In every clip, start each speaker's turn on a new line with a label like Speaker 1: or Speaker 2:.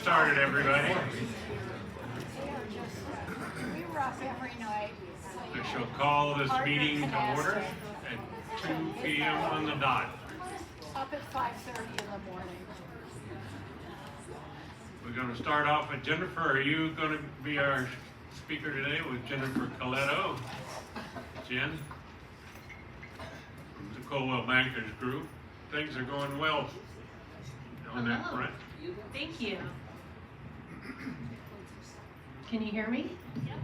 Speaker 1: started, everybody.
Speaker 2: We rough every night.
Speaker 1: I shall call this meeting to order at 2 p.m. on the dot.
Speaker 2: Up at 5:30 in the morning.
Speaker 1: We're going to start off with Jennifer. Are you going to be our speaker today with Jennifer Coletto? Jen? From the Coldwell Bankers Group. Things are going well on that front.
Speaker 3: Thank you. Can you hear me?
Speaker 2: Yep.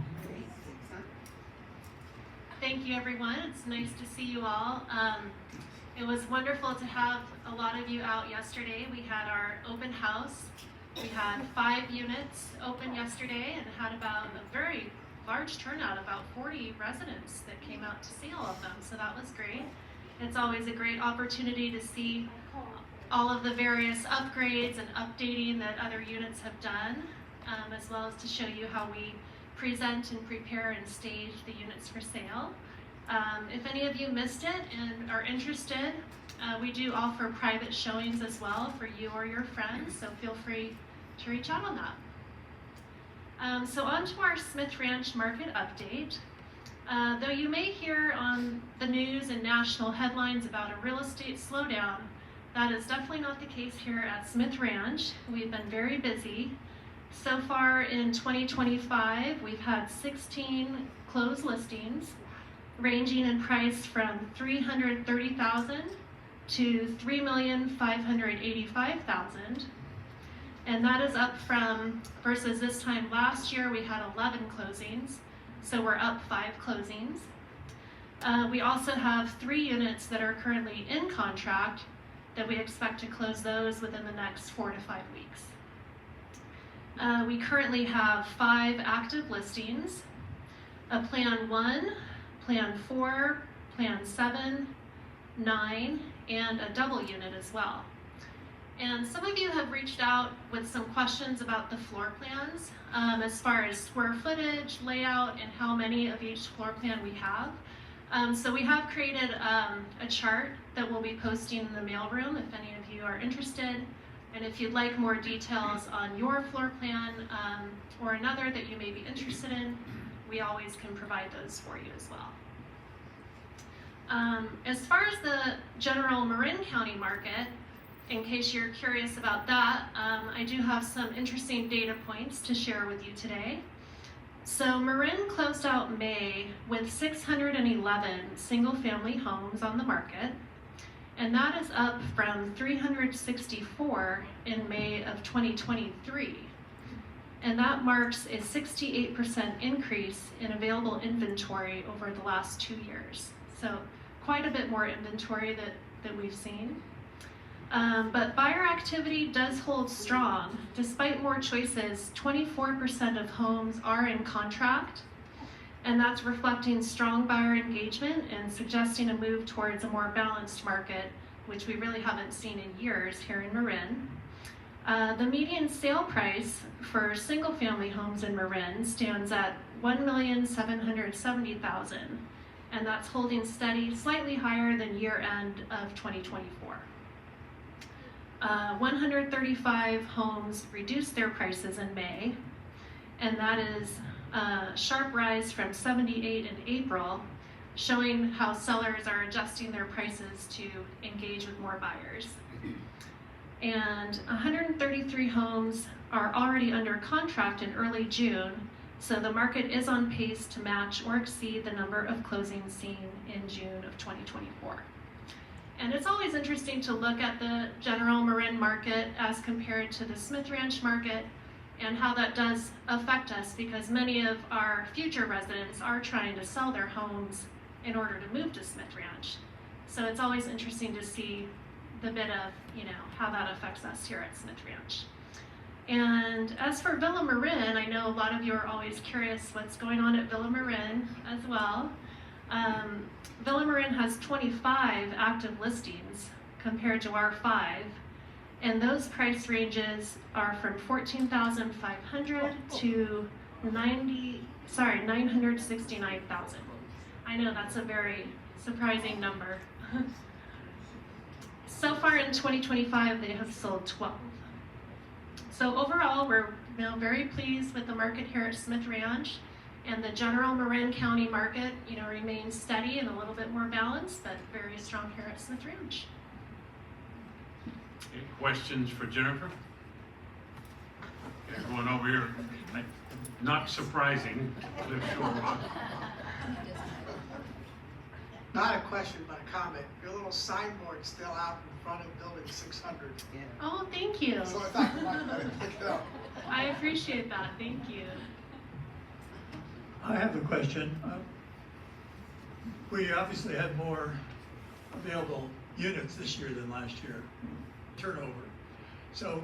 Speaker 3: Thank you, everyone. It's nice to see you all. It was wonderful to have a lot of you out yesterday. We had our open house. We had 5 units open yesterday and had about a very large turnout, about 40 residents that came out to see all of them. So that was great. It's always a great opportunity to see all of the various upgrades and updating that other units have done, as well as to show you how we present and prepare and stage the units for sale. If any of you missed it and are interested, we do offer private showings as well for you or your friends, so feel free to reach out on that. So on to our Smith Ranch market update. Though you may hear on the news and national headlines about a real estate slowdown, that is definitely not the case here at Smith Ranch. We've been very busy. So far in 2025, we've had 16 closed listings, ranging in price from $330,000 to $3,585,000. And that is up from, versus this time last year, we had 11 closings. So we're up 5 closings. We also have 3 units that are currently in contract that we expect to close those within the next 4 to 5 weeks. We currently have 5 active listings, a Plan 1, Plan 4, Plan 7, 9, and a double unit as well. And some of you have reached out with some questions about the floor plans, as far as square footage, layout, and how many of each floor plan we have. So we have created a chart that we'll be posting in the mailroom if any of you are interested. And if you'd like more details on your floor plan or another that you may be interested in, we always can provide those for you as well. As far as the general Marin County market, in case you're curious about that, I do have some interesting data points to share with you today. So Marin closed out May with 611 single-family homes on the market, and that is up from 364 in May of 2023. And that marks a 68% increase in available inventory over the last 2 years. So quite a bit more inventory that we've seen. But buyer activity does hold strong. Despite more choices, 24% of homes are in contract, and that's reflecting strong buyer engagement and suggesting a move towards a more balanced market, which we really haven't seen in years here in Marin. The median sale price for single-family homes in Marin stands at $1,770,000, and that's holding steady, slightly higher than year-end of 2024. 135 homes reduced their prices in May, and that is a sharp rise from 78 in April, showing how sellers are adjusting their prices to engage with more buyers. And 133 homes are already under contract in early June, so the market is on pace to match or exceed the number of closings seen in June of 2024. And it's always interesting to look at the general Marin market as compared to the Smith Ranch market and how that does affect us, because many of our future residents are trying to sell their homes in order to move to Smith Ranch. So it's always interesting to see the bit of, how that affects us here at Smith Ranch. And as for Villa Marin, I know a lot of you are always curious what's going on at Villa Marin as well. Villa Marin has 25 active listings compared to our 5, and those price ranges are from $14,500 to $969,000. I know that's a very surprising number. So far in 2025, they have sold 12. So overall, overall, we're very pleased with the market here at Smith Ranch. And the general Marin County market, remains steady and a little bit more balanced, but very strong here at Smith Ranch.
Speaker 1: Any questions for Jennifer? Everyone over here, not surprising, Cliff Shorewalk.
Speaker 4: Not a question, but a comment. Your little signboard's still out in front of building 600.
Speaker 3: Oh, thank you.
Speaker 4: So I thought you might better pick it up.
Speaker 3: I appreciate that. Thank you.
Speaker 5: I have a question. We obviously had more available units this year than last year, turnover. So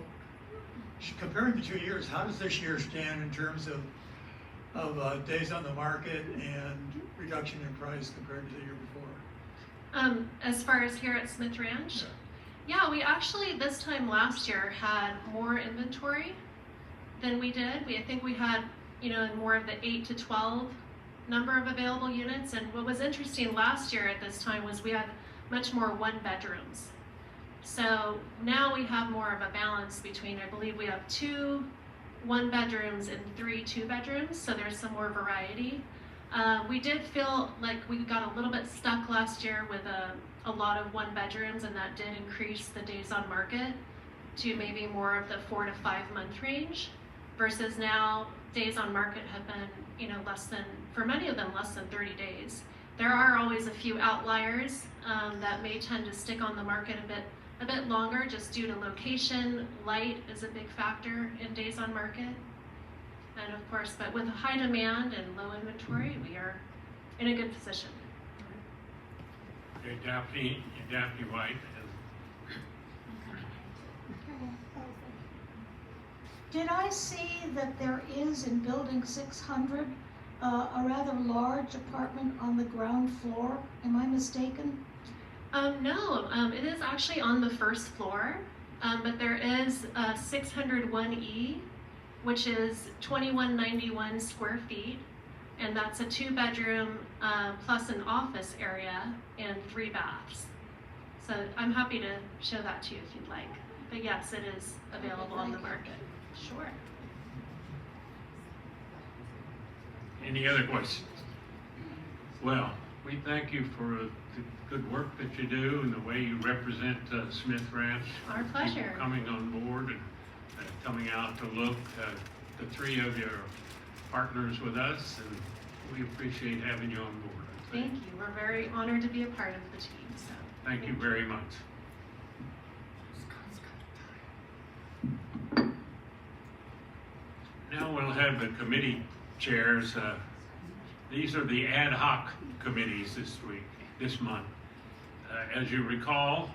Speaker 5: comparing the 2 years, how does this year stand in terms of days on the market and reduction in price compared to the year before?
Speaker 3: As far as here at Smith Ranch? Yeah, we actually this time last year had more inventory than we did. I think we had, more of the 8 to 12 number of available units. And what was interesting last year at this time was we had much more 1-bedrooms. So now we have more of a balance between, I believe we have 2 1-bedrooms and 3 2-bedrooms, so there's some more variety. We did feel like we got a little bit stuck last year with a lot of 1-bedrooms, and that did increase the days on market to maybe more of the 4 to 5 month range, versus now days on market have been, less than, for many of them, less than 30 days. There are always a few outliers that may tend to stick on the market a bit longer, just due to location. Light is a big factor in days on market. And of course, but with high demand and low inventory, we are in a good position.
Speaker 1: Okay, Daphne White.
Speaker 6: Did I see that there is in building 600 a rather large apartment on the ground floor? Am I mistaken?
Speaker 3: No, it is actually on the first floor, but there is 601E, which is 2191 square feet, and that's a 2-bedroom plus an office area and 3 baths. So I'm happy to show that to you if you'd like. But yes, it is available on the market. Sure.
Speaker 1: Any other questions? Well, we thank you for the good work that you do and the way you represent Smith Ranch.
Speaker 3: Our pleasure.
Speaker 1: For coming on board and coming out to look. The 3 of you are partners with us, and we appreciate having you on board.
Speaker 3: Thank you. We're very honored to be a part of the team. So
Speaker 1: Thank you very much. Now we'll have the committee chairs. These are the ad hoc committees this month. As you recall,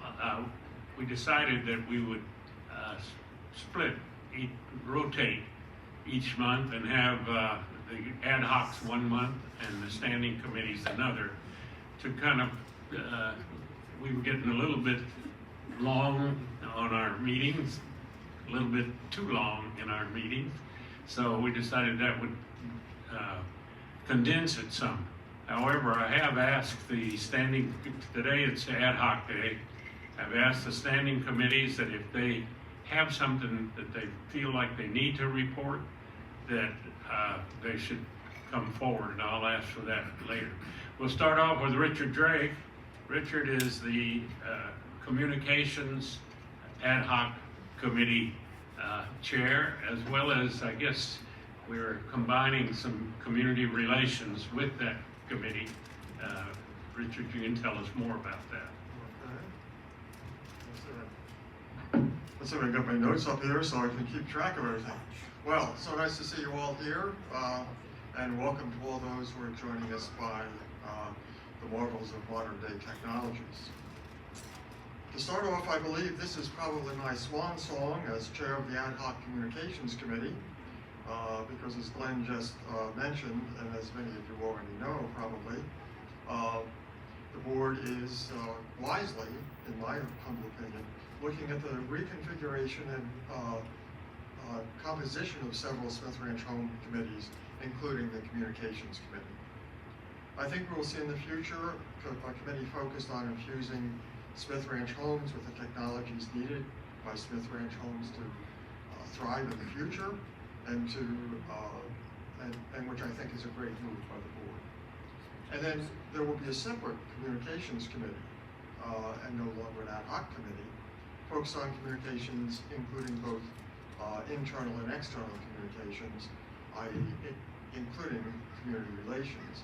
Speaker 1: we decided that we would rotate each month and have the ad hocs one month and the standing committees another, to kind of, we were getting a little bit long on our meetings, a little bit too long in our meetings. So we decided that would condense it some. However, I have asked the standing, today it's ad hoc day, I've asked the standing committees that if they have something that they feel like they need to report, that they should come forward, and I'll ask for that later. We'll start off with Richard Drake. Richard is the Communications Ad Hoc Committee chair, as well as, I guess, we're combining some community relations with that committee. Richard, you can tell us more about that.
Speaker 7: Let's see if I got my notes up here so I can keep track of everything. Well, so nice to see you all here, and welcome to all those who are joining us by the marvels of modern day technologies. To start off, I believe this is probably my swan song as chair of the Ad Hoc Communications Committee, because as Glenn just mentioned, and as many of you already know probably, the board is wisely, in my humble opinion, looking at the reconfiguration and composition of several Smith Ranch Home committees, including the Communications Committee. I think we will see in the future a committee focused on infusing Smith Ranch Homes with the technologies needed by Smith Ranch Homes to thrive in the future and to, and which I think is a great move by the board. And then there will be a separate communications committee, and no longer an ad hoc committee, focused on communications, including both internal and external communications, i.e. including community relations.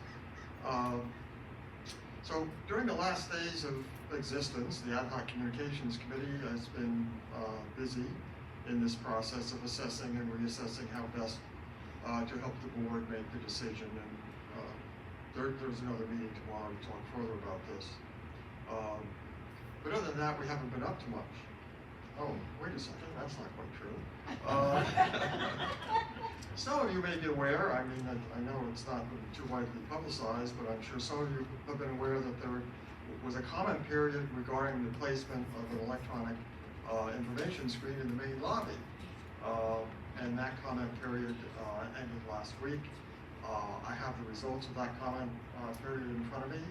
Speaker 7: So during the last days of existence, the Ad hoc Communications Committee has been busy in this process of assessing and reassessing how best to help the board make the decision. And there's another meeting tomorrow to talk further about this. But other than that, we haven't been up to much. Oh, wait a second, that's not quite true. Some of you may be aware, I mean, I know it's not been too widely publicized, but I'm sure some of you have been aware that there was a comment period regarding the placement of an electronic information screen in the main lobby. And that comment period ended last week. I have the results of that comment period in front of me.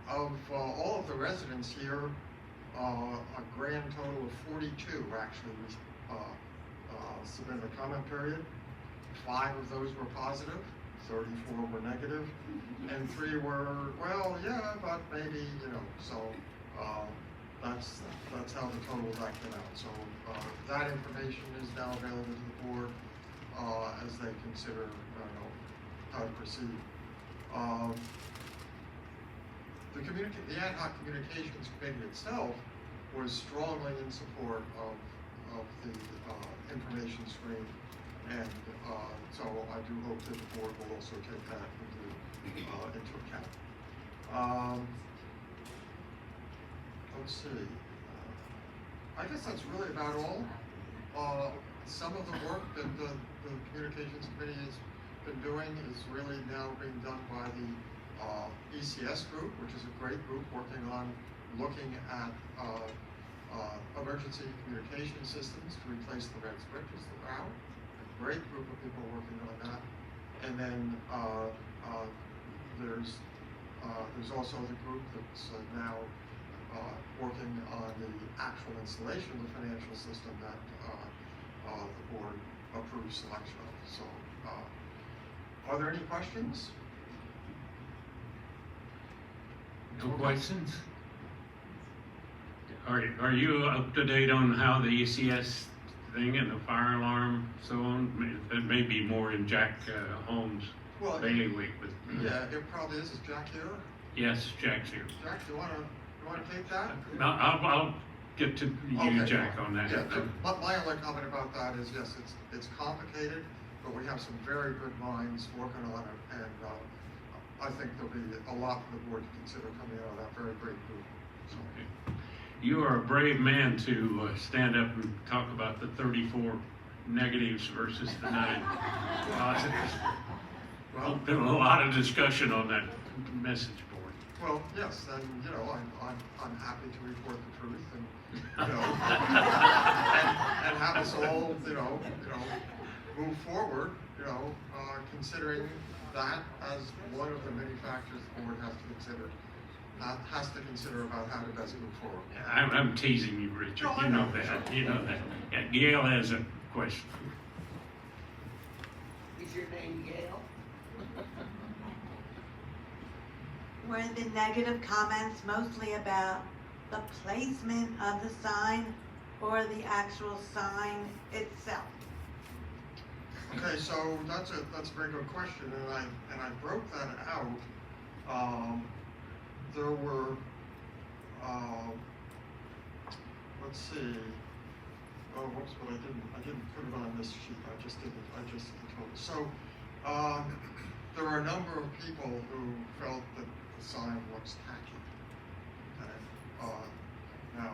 Speaker 7: Of all of the residents here, a grand total of 42 actually submitted a comment period. 5 of those were positive, 34 were negative, and 3 were, well, yeah, but maybe, you know, so that's how the total of that came out. So that information is now available to the board as they consider how to proceed. The Ad hoc Communications Committee itself was strongly in support of the information screen, and so I do hope that the board will also take that into account. Let's see. I guess that's really about all. Some of the work that the Communications Committee has been doing is really now being done by the ECS group, which is a great group working on looking at emergency communication systems to replace the red switches that are out. A great group of people working on that. And then there's also the group that's now working on the actual installation of the financial system that the board approves selection of. So, are there any questions?
Speaker 1: No questions? Are you up to date on how the ECS thing and the fire alarm, so on? That may be more in Jack Holmes' bailiwick, but
Speaker 7: Yeah, it probably is. Is Jack here?
Speaker 1: yes, Jack's here.
Speaker 7: Jack, do you wanna take that?
Speaker 1: No, I'll get to you,
Speaker 7: Okay.
Speaker 1: Jack, on that.
Speaker 7: Yeah, my only comment about that is, yes, it's complicated, but we have some very good minds working on it, and I think there'll be a lot for the board to consider coming out of that very great group. So.
Speaker 1: Okay. You are a brave man to stand up and talk about the 34 negatives versus the 9 positives.
Speaker 7: Well,
Speaker 1: Been a lot of discussion on that message board.
Speaker 7: well, yes, and you know, I'm happy to report the truth, and you know, and have us all, you know, move forward, considering that as one of the many factors the board has to consider about how to best move forward.
Speaker 1: I'm teasing you, Richard.
Speaker 7: No, I
Speaker 1: You know
Speaker 7: know.
Speaker 1: that. You know that. Yeah, Gail has a question.
Speaker 8: Is your name Gail?
Speaker 9: Were the negative comments mostly about the placement of the sign or the actual sign itself?
Speaker 7: Okay, so that's a very good question, and I broke that out. There were, let's see. Oh, whoops! But I didn't put it on this sheet. I just did the total. So there are a number of people who felt that the sign looks tacky. Okay. Now,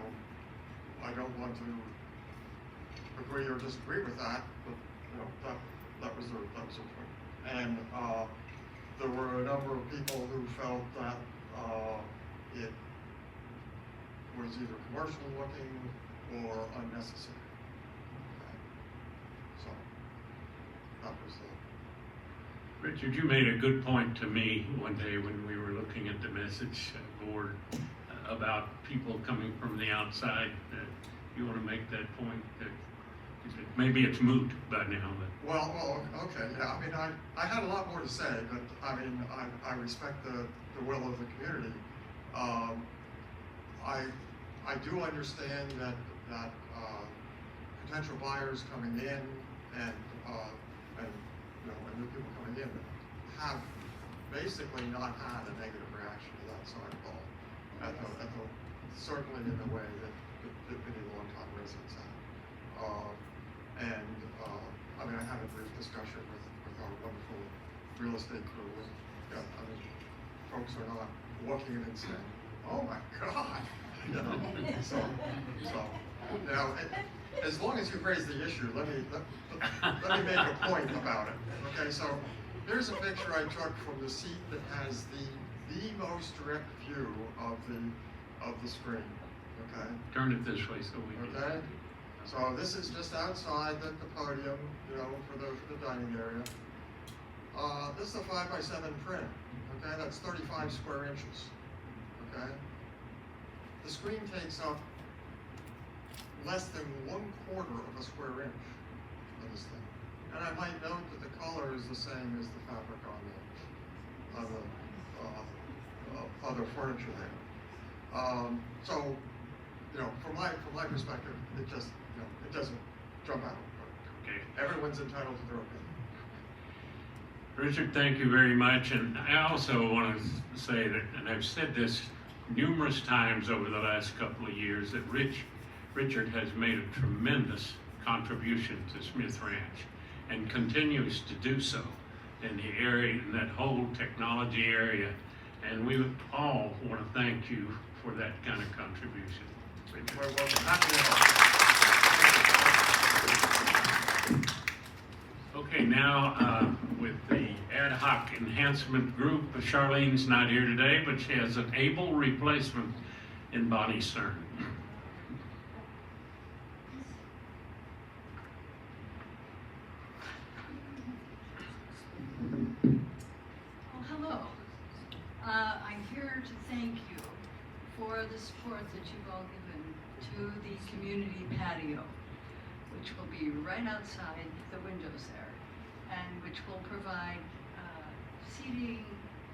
Speaker 7: I don't want to agree or disagree with that, but you know, that was their point. And there were a number of people who felt that it was either commercial looking or unnecessary. Okay. So that was the.
Speaker 1: Richard, you made a good point to me one day when we were looking at the message board about people coming from the outside. You want to make that point? maybe it's moot by now, but.
Speaker 7: Well, okay, yeah, I mean, I had a lot more to say, but I mean, I respect the will of the community. I do understand that potential buyers coming in and you know, and new people coming in have basically not had a negative reaction to that sign at all. Certainly in the way that many longtime residents have. I mean, I had a brief discussion with our wonderful real estate crew. Yeah, I mean, folks are not looking and saying, "Oh my God," you know. So now, as long as you've raised the issue, let me make a point about it. Okay, so here's a picture I took from the seat that has the most direct view of the screen. Okay.
Speaker 1: Turn it this way so we can.
Speaker 7: Okay. So this is just outside the podium, you know, for the dining area. This is a 5x7 print. Okay, that's 35 square inches. Okay. The screen takes up less than 1/4 of a square inch of this thing. And I might note that the color is the same as the fabric on the other furniture there. So, you know, from my perspective, it just, you know, it doesn't jump out.
Speaker 1: Okay.
Speaker 7: Everyone's entitled to their opinion.
Speaker 1: Richard, thank you very much. And I also want to say that, and I've said this numerous times over the last couple of years, that Richard has made a tremendous contribution to Smith Ranch and continues to do so in the area, in that whole technology area. And we all want to thank you for that kind of contribution. Richard.
Speaker 7: Well, happy to help.
Speaker 1: Okay, now with the ad hoc enhancement group, Charlene's not here today, but she has an able replacement in Bonnie Stern.
Speaker 8: Well, hello. I'm here to thank you for the support that you've all given to the community patio, which will be right outside the windows there, and which will provide seating,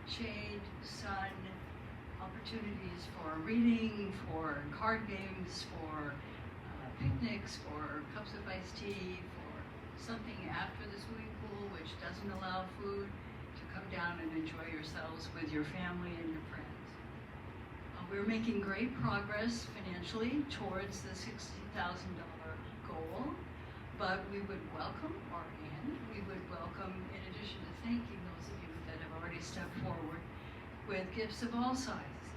Speaker 8: shade, sun, opportunities for reading, for card games, for picnics, for cups of iced tea, for something after the swimming pool which doesn't allow food, to come down and enjoy yourselves with your family and your friends. We're making great progress financially towards the $60,000 goal, but we would welcome, we would welcome, in addition to thanking those of you that have already stepped forward, with gifts of all sizes.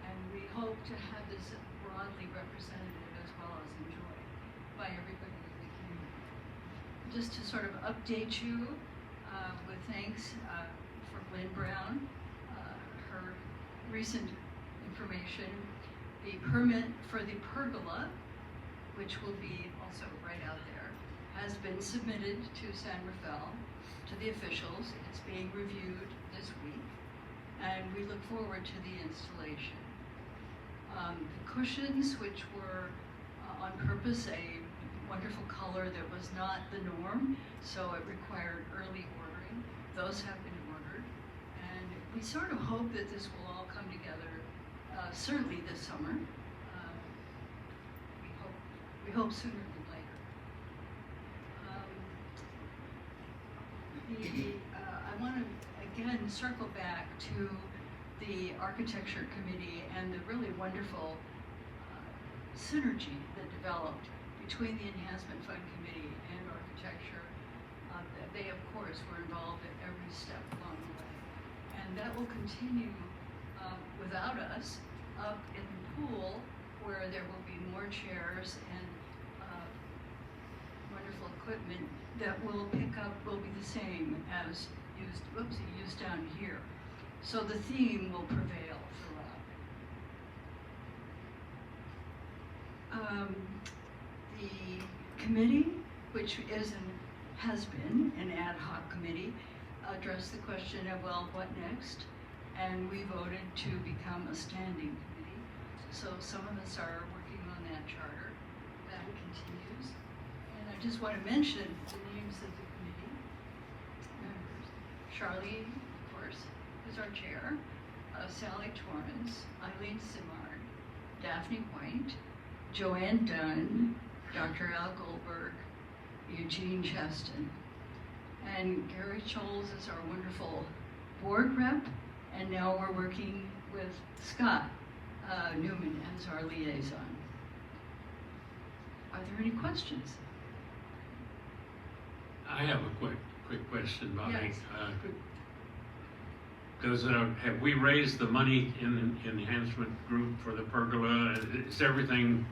Speaker 8: And we hope to have this broadly representative as well as enjoyed by everybody in the community. Just to sort of update you with thanks for Lynn Brown, her recent information, the permit for the pergola, which will be also right out there, has been submitted to San Rafael, to the officials. It's being reviewed this week, and we look forward to the installation. The cushions, which were on purpose a wonderful color that was not the norm, so it required early ordering. Those have been ordered, and we sort of hope that this will all come together certainly this summer. We hope sooner than later. I want to again circle back to the Architecture Committee and the really wonderful synergy that developed between the Enhancement Fund Committee and Architecture. They, of course, were involved at every step along the way. And that will continue without us up in the pool, where there will be more chairs and wonderful equipment that will pick up, will be the same as used down here. So the theme will prevail throughout. The committee, which has been an ad hoc committee, addressed the question of, well, what next? And we voted to become a standing committee. So some of us are working on that charter. That continues. And I'm I just want to mention the names of the committee members. Charlene, of course, is our chair. Sally Torrance, Eileen Simard, Daphne White, Joanne Dunn, Dr. Al Goldberg, Eugene Cheston, and Gary Scholes is our wonderful board rep, and now we're working with Scott Newman as our liaison. Are there any questions?
Speaker 1: I have a quick question, Bonnie.
Speaker 8: Yes.
Speaker 1: Have we raised the money in the enhancement group for the pergola? Is everything,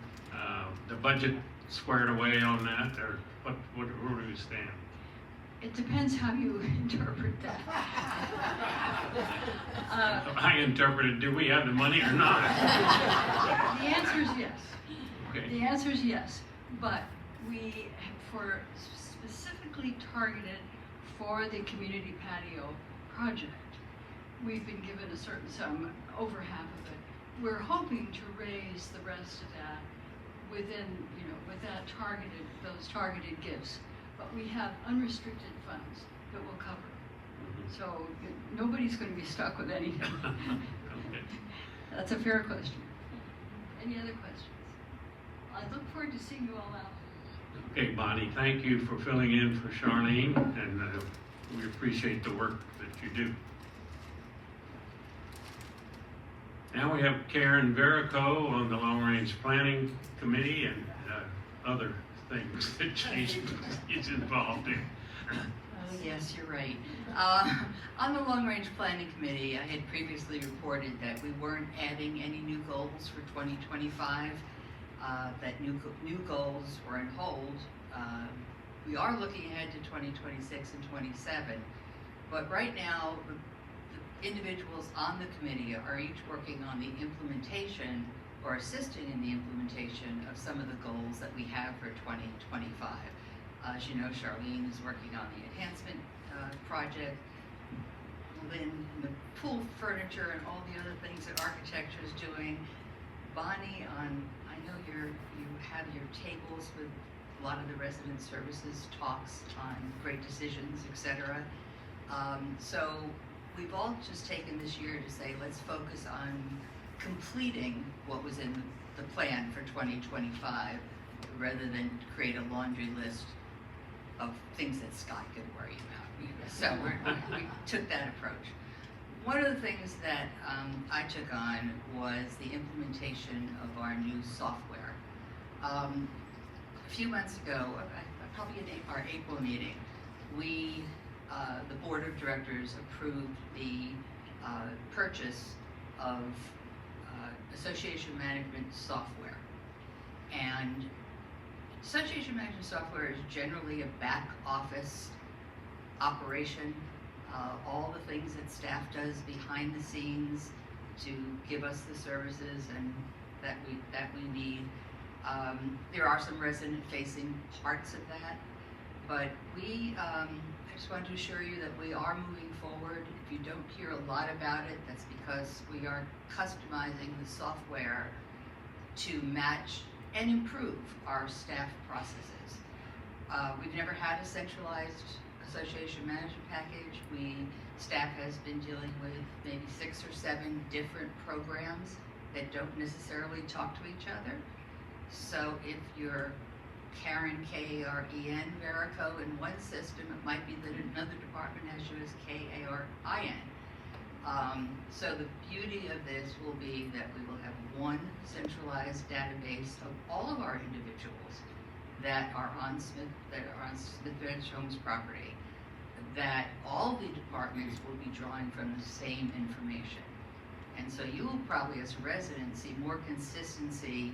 Speaker 1: the budget squared away on that, or where do we stand?
Speaker 8: It depends how you interpret that.
Speaker 1: I interpreted, do we have the money or not?
Speaker 8: The answer is yes.
Speaker 1: Okay.
Speaker 8: The answer is yes, but we, for specifically targeted for the community patio project, we've been given a certain sum, over half of it. We're hoping to raise the rest of that within, with that those targeted gifts. But we have unrestricted funds that will cover. So nobody's going to be stuck with anything.
Speaker 1: Okay.
Speaker 8: That's a fair question. Any other questions? I look forward to seeing you all out.
Speaker 1: Okay, Bonnie, thank you for filling in for Charlene, and we appreciate the work that you do. Now we have Karen Verico on the Long Range Planning Committee and other things that she's involved in.
Speaker 10: Oh, yes, you're right. On the Long Range Planning Committee, I had previously reported that we weren't adding any new goals for 2025, that new goals were on hold. We are looking ahead to 2026 and 27, but right now, the individuals on the committee are each working on the implementation or assisting in the implementation of some of the goals that we have for 2025. As you know, Charlene is working on the enhancement project. Lynn, the pool furniture and all the other things that architecture is doing. Bonnie, I know you have your tables with a lot of the resident services talks on great decisions, etc. So we've all just taken this year to say, let's focus on completing what was in the plan for 2025 rather than create a laundry list of things that Scott could worry about. So we took that approach. One of the things that I took on was the implementation of our new software. A few months ago, probably in our April meeting, we, the board of directors, approved the purchase of association management software. And association management software is generally a back office operation, all the things that staff does behind the scenes to give us the services and that we need. There are some resident-facing parts of that, but I just want to assure you that we are moving forward. If you don't hear a lot about it, that's because we are customizing the software to match and improve our staff processes. We've never had a centralized association management package. Staff has been dealing with maybe 6 or 7 different programs that don't necessarily talk to each other. So if you're Karen, K-A-R-E-N, Verico in one system, it might be that another department has you as K-A-R-I-N. So the beauty of this will be that we will have one centralized database of all of our individuals that are on Smith Village Homes property, that all the departments will be drawing from the same information. And so you will probably, as a resident, see more consistency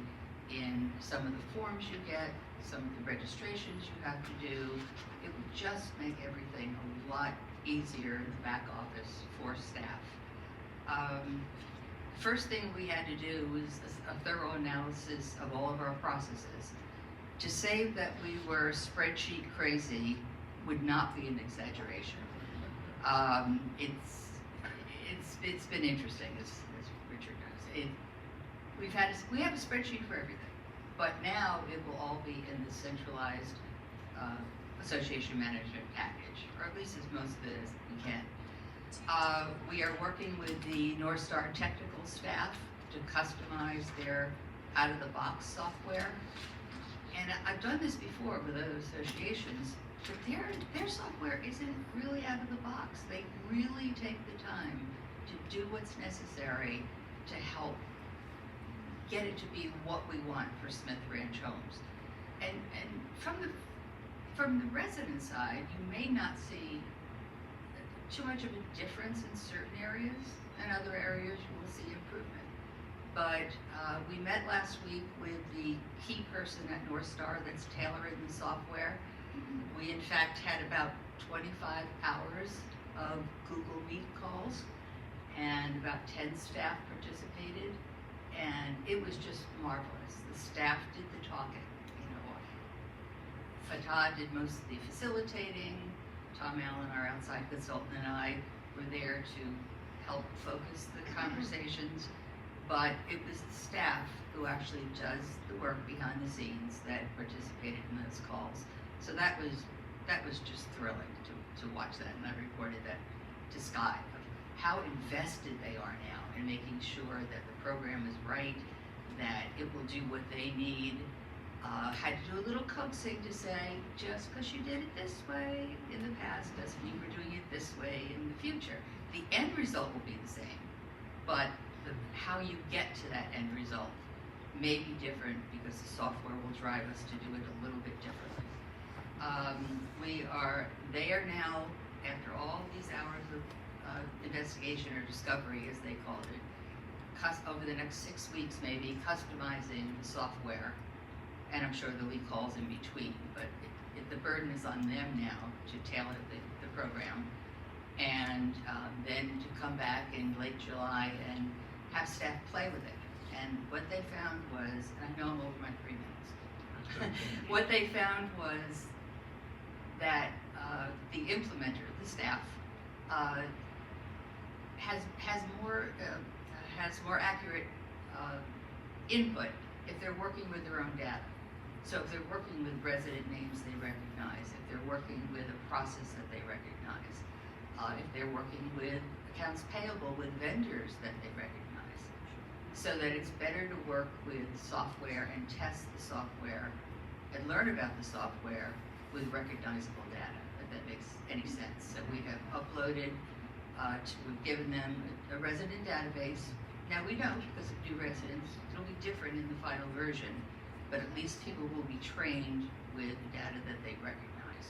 Speaker 10: in some of the forms you get, some of the registrations you have to do. It will just make everything a lot easier in the back office for staff. First thing we had to do was a thorough analysis of all of our processes. To say that we were spreadsheet crazy would not be an exaggeration. It's been interesting, as Richard knows. We have a spreadsheet for everything, but now it will all be in the centralized association management package, or at least as most of it as we can. We are working with the North Star technical staff to customize their out-of-the-box software. And I've done this before with other associations, but their software isn't really out of the box. They really take the time to do what's necessary to help get it to be what we want for Smith Ranch Homes. And from the resident side, you may not see too much of a difference in certain areas, and other areas you will see improvement. But we met last week with the key person at North Star that's tailoring the software. We in fact had about 25 hours of Google Meet calls, and about 10 staff participated, and it was just marvelous. The staff did the talking. You know, Fatah did most of the facilitating. Tom Allen, our outside consultant, and I were there to help focus the conversations, but it was the staff who actually does the work behind the scenes that participated in those calls. So that was just thrilling to watch that, and I reported that to Scott of how invested they are now in making sure that the program is right, that it will do what they need. Had to do a little coaxing to say, just because you did it this way in the past doesn't mean we're doing it this way in the future. The end result will be the same, but how you get to that end result may be different because the software will drive us to do it a little bit differently. They are now, after all these hours of investigation or discovery, as they called it, over the next 6 weeks maybe, customizing the software. And I'm sure there'll be calls in between, but the burden is on them now to tailor the program. And then to come back in late July and have staff play with it. And what they found was, and I know I'm over my 3 minutes, what they found was that the implementer, the staff, has more accurate input if they're working with their own data. So if they're working with resident names they recognize, if they're working with a process that they recognize, if they're working with accounts payable with vendors that they recognize, so that it's better to work with software and test the software and learn about the software with recognizable data, if that makes any sense. So we have uploaded, we've given them a resident database. Now we know, because of new residents, it'll be different in the final version, but at least people will be trained with data that they recognize,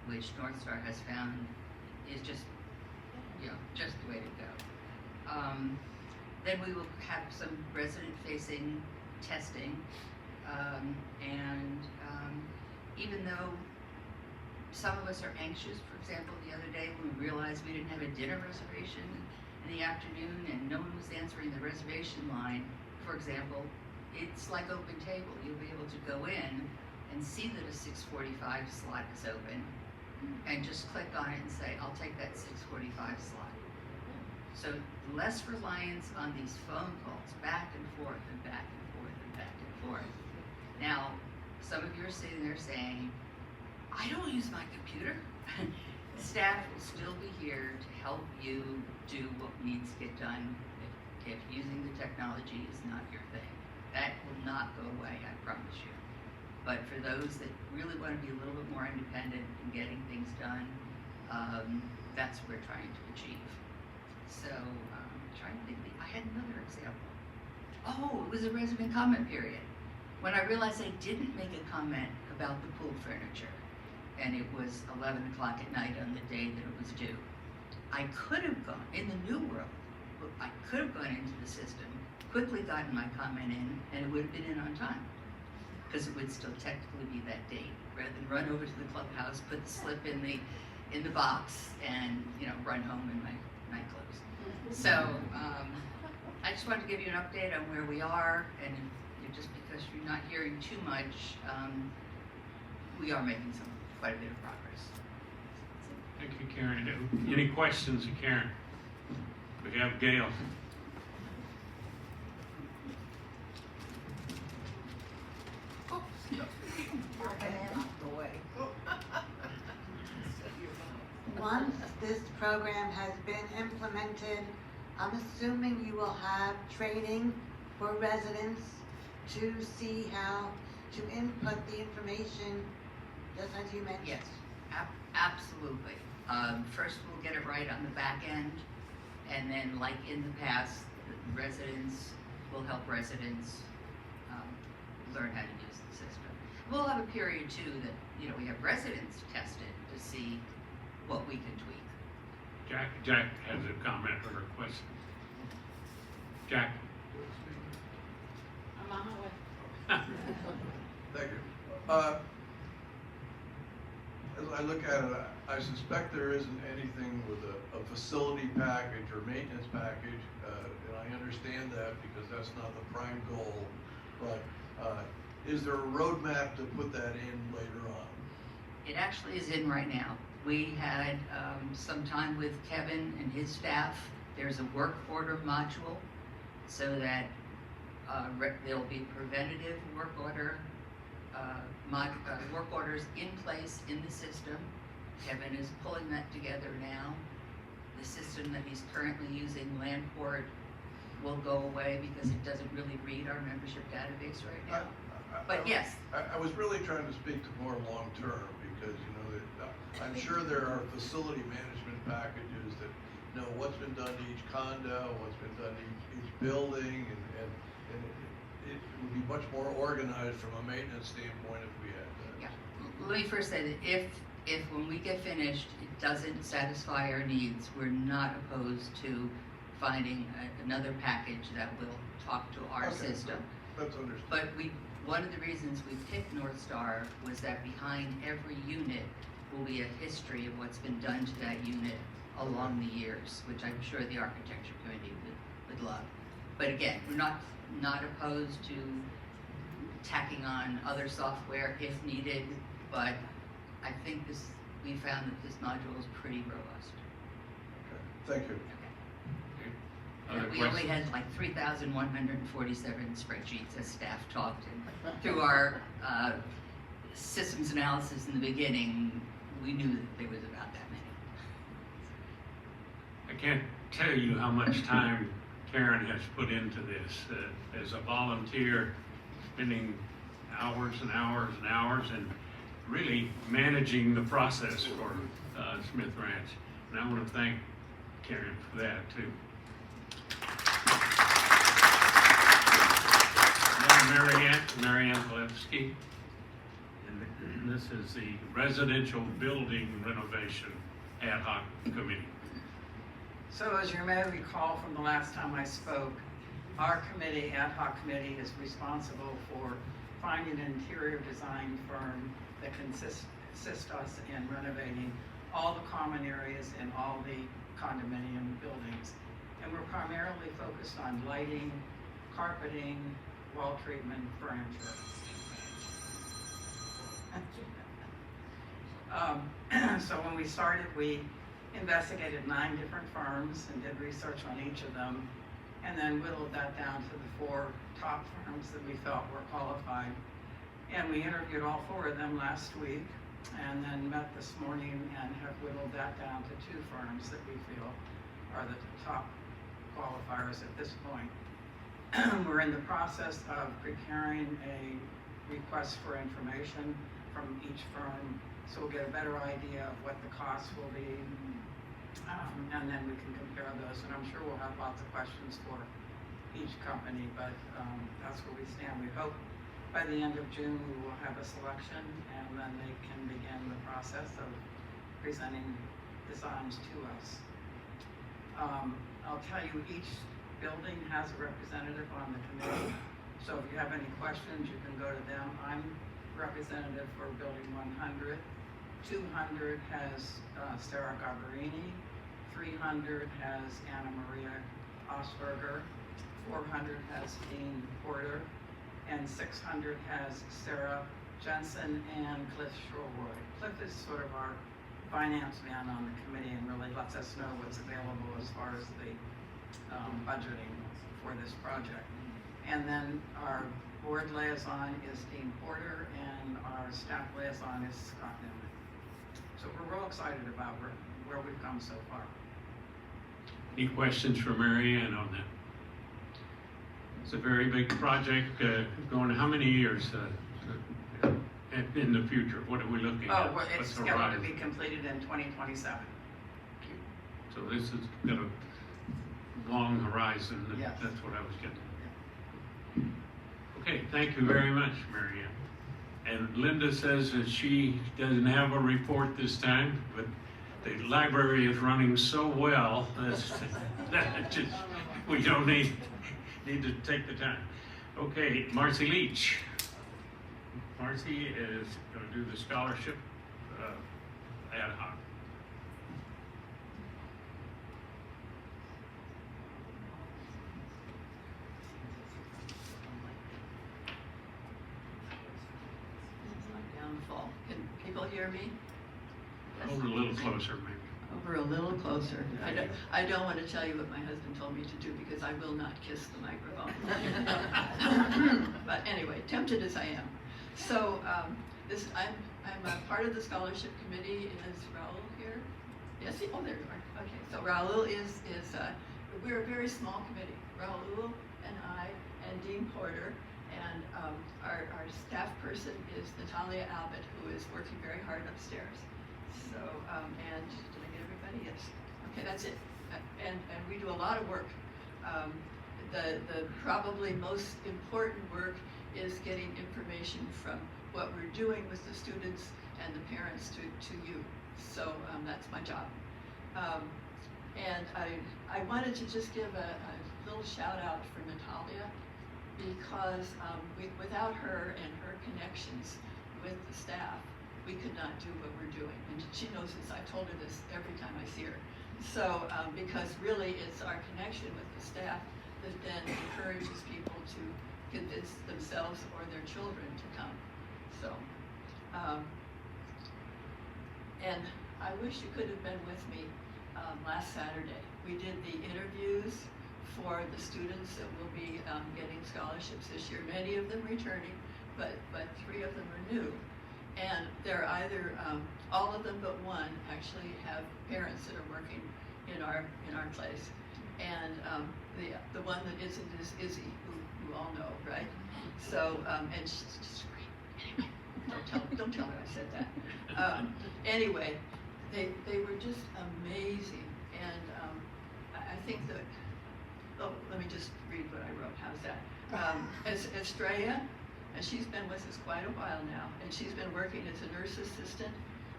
Speaker 10: which North Star has found is just the way to go. Then we will have some resident-facing testing, and even though some of us are anxious, for example, the other day when we realized we didn't have a dinner reservation in the afternoon and no one was answering the reservation line, for example, it's like Open Table. You'll be able to go in and see that a 6:45 slot is open and just click on it and say, I'll take that 6:45 slot. So less reliance on these phone calls back and forth and back and forth and back and forth. Now, some of you are sitting there saying, I don't use my computer. Staff will still be here to help you do what needs to get done if using the technology is not your thing. That will not go away, I promise you. But for those that really want to be a little bit more independent in getting things done, that's what we're trying to achieve. So, trying to think, I had another example. Oh, it was a resident comment period. When I realized I didn't make a comment about the pool furniture, and it was 11 o'clock at night on the day that it was due, I could have gone, in the new world, I could have gone into the system, quickly gotten my comment in, and it would have been in on time, because it would still technically be that date, rather than run over to the clubhouse, put the slip in the box, and run home in my night clothes. So I just wanted to give you an update on where we are, and just because you're not hearing too much, we are making quite a bit of progress.
Speaker 1: Thank you, Karen. Any questions of Karen? We have Gail.
Speaker 9: once this program has been implemented, I'm assuming you will have training for residents to see how to input the information, just as you mentioned?
Speaker 10: Yes, absolutely. First, we'll get it right on the back end, and then, like in the past, the residents will help residents learn how to use the system. We'll have a period too that, we have residents test it to see what we can tweak.
Speaker 1: Jack has a comment or a question. Jack?
Speaker 2: I'm on my way.
Speaker 11: Thank you. As I look at it, I suspect there isn't anything with a facility package or maintenance package, and I understand that because that's not the prime goal, but is there a roadmap to put that in later on?
Speaker 10: It actually is in right now. We had some time with Kevin and his staff. There's a work order module so that there'll be preventative work orders in place in the system. Kevin is pulling that together now. The system that he's currently using, Landport, will go away because it doesn't really read our membership database right now. But yes.
Speaker 11: I was really trying to speak to more long-term because, I'm sure there are facility management packages that know what's been done to each condo, what's been done to each building, and it would be much more organized from a maintenance standpoint if we had that.
Speaker 10: Yeah. Let me first say that if when we get finished, it doesn't satisfy our needs, we're not opposed to finding another package that will talk to our system.
Speaker 11: That's understood.
Speaker 10: But one of the reasons we picked North Star was that behind every unit will be a history of what's been done to that unit along the years, which I'm sure the architecture committee would love. But again, we're not opposed to tacking on other software if needed, but I think we found that this module is pretty robust.
Speaker 11: Okay. Thank you.
Speaker 1: Other
Speaker 10: We only
Speaker 1: questions?
Speaker 10: had like 3,147 spreadsheets as staff talked, and through our systems analysis in the beginning, we knew that there was about that many.
Speaker 1: I can't tell you how much time Karen has put into this as a volunteer, spending hours and hours and hours and really managing the process for Smith Ranch. And I want to thank Karen for that too. Now Marianne Kalevsky, and this is the Residential Building Renovation Ad Hoc Committee.
Speaker 12: So as you may recall from the last time I spoke, our committee, ad hoc committee, is responsible for finding an interior design firm that can assist us in renovating all the common areas in all the condominium buildings. And we're primarily focused on lighting, carpeting, wall treatment, furniture. So when we started, we investigated 9 different firms and did research on each of them, and then whittled that down to the 4 top firms that we felt were qualified. And we interviewed all 4 of them last week, and then met this morning and have whittled that down to 2 firms that we feel are the top qualifiers at this point. We're in the process of preparing a request for information from each firm, so we'll get a better idea of what the costs will be, and then we can compare those. And I'm sure we'll have lots of questions for each company, but that's where we stand. We hope by the end of June we will have a selection, and then they can begin the process of presenting designs to us. I'll tell you, each building has a representative on the committee, so if you have any questions, you can go to them. I'm representative for Building 100. 200 has Sarah Gabarini. 300 has Anna Maria Osberger. 400 has Dean Porter. And 600 has Sarah Jensen and Cliff Shrowood. Cliff is sort of our finance man on the committee and really lets us know what's available as far as the budgeting for this project. And then our board liaison is Dean Porter, and our staff liaison is Scott Newman. So we're real excited about where we've come so far.
Speaker 1: Any questions for Mary Ann on that? It's a very big project, going how many years in the future? What are we looking at?
Speaker 12: Oh, well,
Speaker 1: What's
Speaker 12: it's
Speaker 1: the
Speaker 12: going to
Speaker 1: horizon?
Speaker 12: be completed in 2027.
Speaker 1: So this has got a long horizon.
Speaker 12: Yes.
Speaker 1: That's what I was getting. Okay, thank you very much, Mary Ann. And Linda says that she doesn't have a report this time, but the library is running so well that just, we don't need to take the time. Okay, Marcy Leach. Marcy is going to do the scholarship ad hoc.
Speaker 8: Downfall. Can people hear me?
Speaker 1: Over a little closer, maybe.
Speaker 8: Over a little closer. I don't want to tell you what my husband told me to do because I will not kiss the microphone. But anyway, tempted as I am. So I'm a part of the scholarship committee. Is Raul here? Yes. Oh, there you are. Okay. So Raul is we're a very small committee. Raul and I and Dean Porter. And our staff person is Natalia Albert, who is working very hard upstairs. So, and did I get everybody? Yes. Okay, that's it. And we do a lot of work. The probably most important work is getting information from what we're doing with the students and the parents to you. So that's my job. And I wanted to just give a little shout out for Natalia, because without her and her connections with the staff, we could not do what we're doing. And she knows this. I told her this every time I see her. So, because really it's our connection with the staff that then encourages people to convince themselves or their children to come. So, and I wish you could have been with me last Saturday. We did the interviews for the students that will be getting scholarships this year. Many of them returning, but 3 of them are new. And they're either, all of them but one actually have parents that are working in our place. And the one that isn't is Izzy, who you all know, right? So, and she's just great. Anyway, don't tell her I said that. Anyway, they were just amazing. And I think that, oh, let me just read what I wrote. How's that? Estrella, and she's been with us quite a while now, and she's been working as a nurse assistant,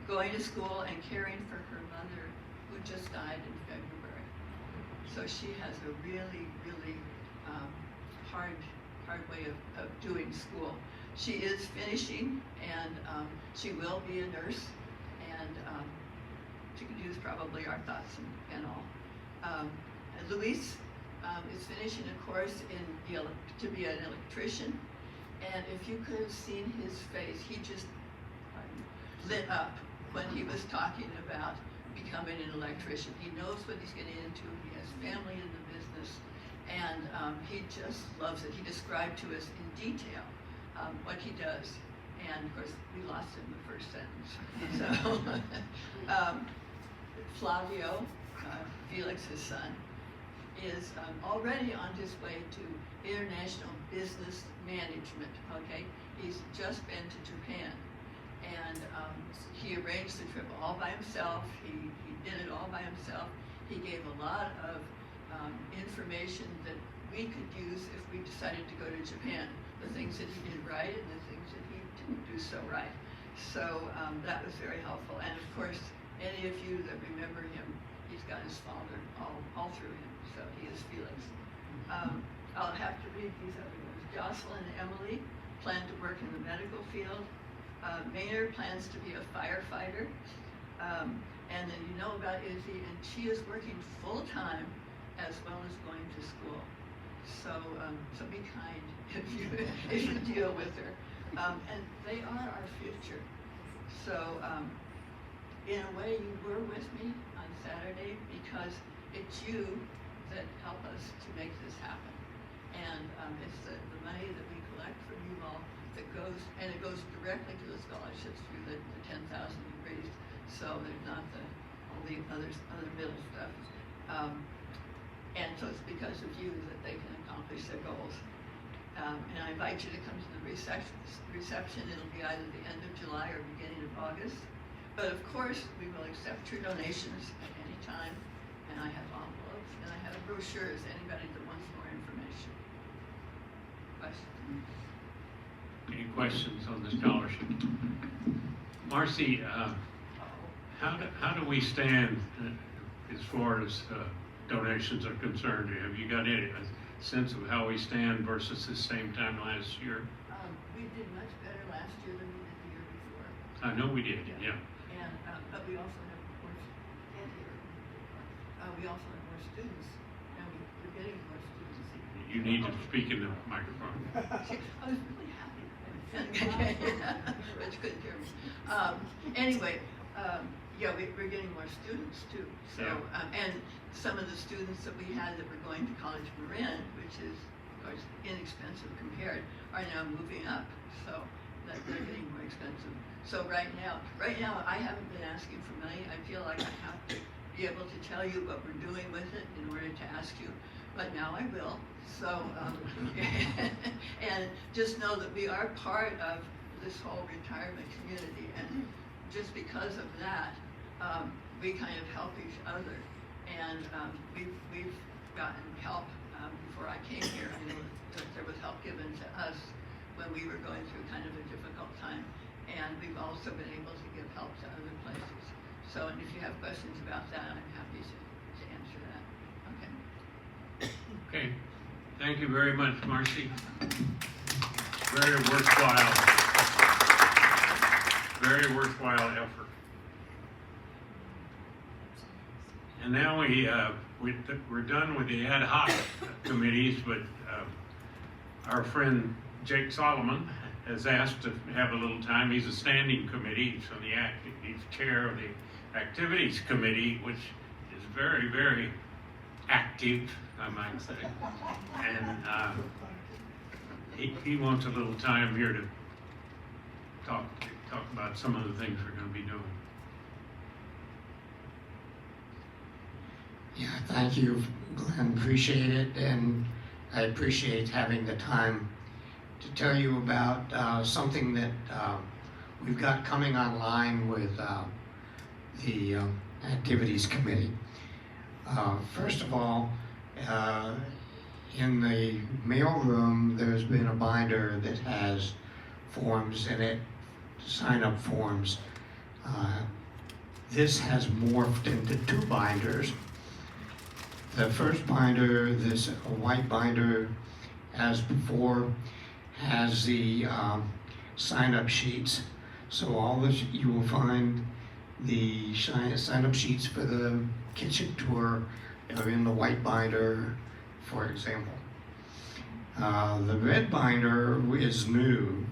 Speaker 8: going to school and caring for her mother, who just died in February. So she has a really, really hard way of doing school. She is finishing, and she will be a nurse, and she could use probably our thoughts and all. And Luis is finishing a course to be an electrician, and if you could have seen his face, he just lit up when he was talking about becoming an electrician. He knows what he's getting into. He has family in the business, and he just loves it. He described to us in detail what he does, and of course we lost him the first sentence. So Flavio, Felix's son, is already on his way to international business management, okay? He's just been to Japan, and he arranged the trip all by himself. He did it all by himself. He gave a lot of information that we could use if we decided to go to Japan, the things that he did right and the things that he didn't do so right. So that was very helpful. And of course, any of you that remember him, he's got his father all through him. So he is Felix. I'll have to read these other ones. Jocelyn and Emily plan to work in the medical field. Maynard plans to be a firefighter. And then you know about Izzy, and she is working full-time as well as going to school. So be kind if you deal with her. And they are our future. So in a way, you were with me on Saturday because it's you that help us to make this happen. And it's the money that we collect from you all that goes, and it goes directly to the scholarships through the 10,000 you raised. So there's not the the other middle stuff. And so it's because of you that they can accomplish their goals. And I invite you to come to the reception. It'll be either the end of July or beginning of August. But of course, we will accept your donations at any time. And I have envelopes and I have brochures, anybody that wants more information. Questions?
Speaker 1: Any questions on the scholarship? Marcy, how do we stand as far as donations are concerned? Have you got any sense of how we stand versus the same time last year?
Speaker 8: We did much better last year than we did the year before.
Speaker 1: I know we did, yeah.
Speaker 8: And, but we also have more, we also have more students, and we're getting more students.
Speaker 1: You need to speak in the microphone.
Speaker 8: I was really happy. But you couldn't hear me. Anyway, yeah, we're getting more students too. So, and some of the students that we had that were going to College Marin, which is, of course, inexpensive compared, are now moving up. So that they're getting more expensive. So right now, I haven't been asking for money. I feel like I have to be able to tell you what we're doing with it in order to ask you. But now I will. So, and just know that we are part of this whole retirement community, and just because of that, we kind of help each other. And we've gotten help before I came here. I know that there was help given to us when we were going through kind of a difficult time, and we've also been able to give help to other places. So, and if you have questions about that, I'm happy to answer that. Okay.
Speaker 1: Okay, thank you very much, Marcy. Very worthwhile effort. And now we're done with the ad hoc committees, but our friend Jake Solomon has asked to have a little time. He's a standing committee, so he's chair of the activities committee, which is very, very active, I might say. And he wants a little time here to talk about some of the things we're going to be doing.
Speaker 13: Yeah, thank you, Glenn. Appreciate it, and I appreciate having the time to tell you about something that we've got coming online with the Activities Committee. First of all, in the mailroom, there's been a binder that has forms in it, sign-up forms. This has morphed into two binders. The first binder, this white binder, as before, has the sign-up sheets. So all this, you will find the sign-up sheets for the kitchen tour are in the white binder, for example. The red binder is new,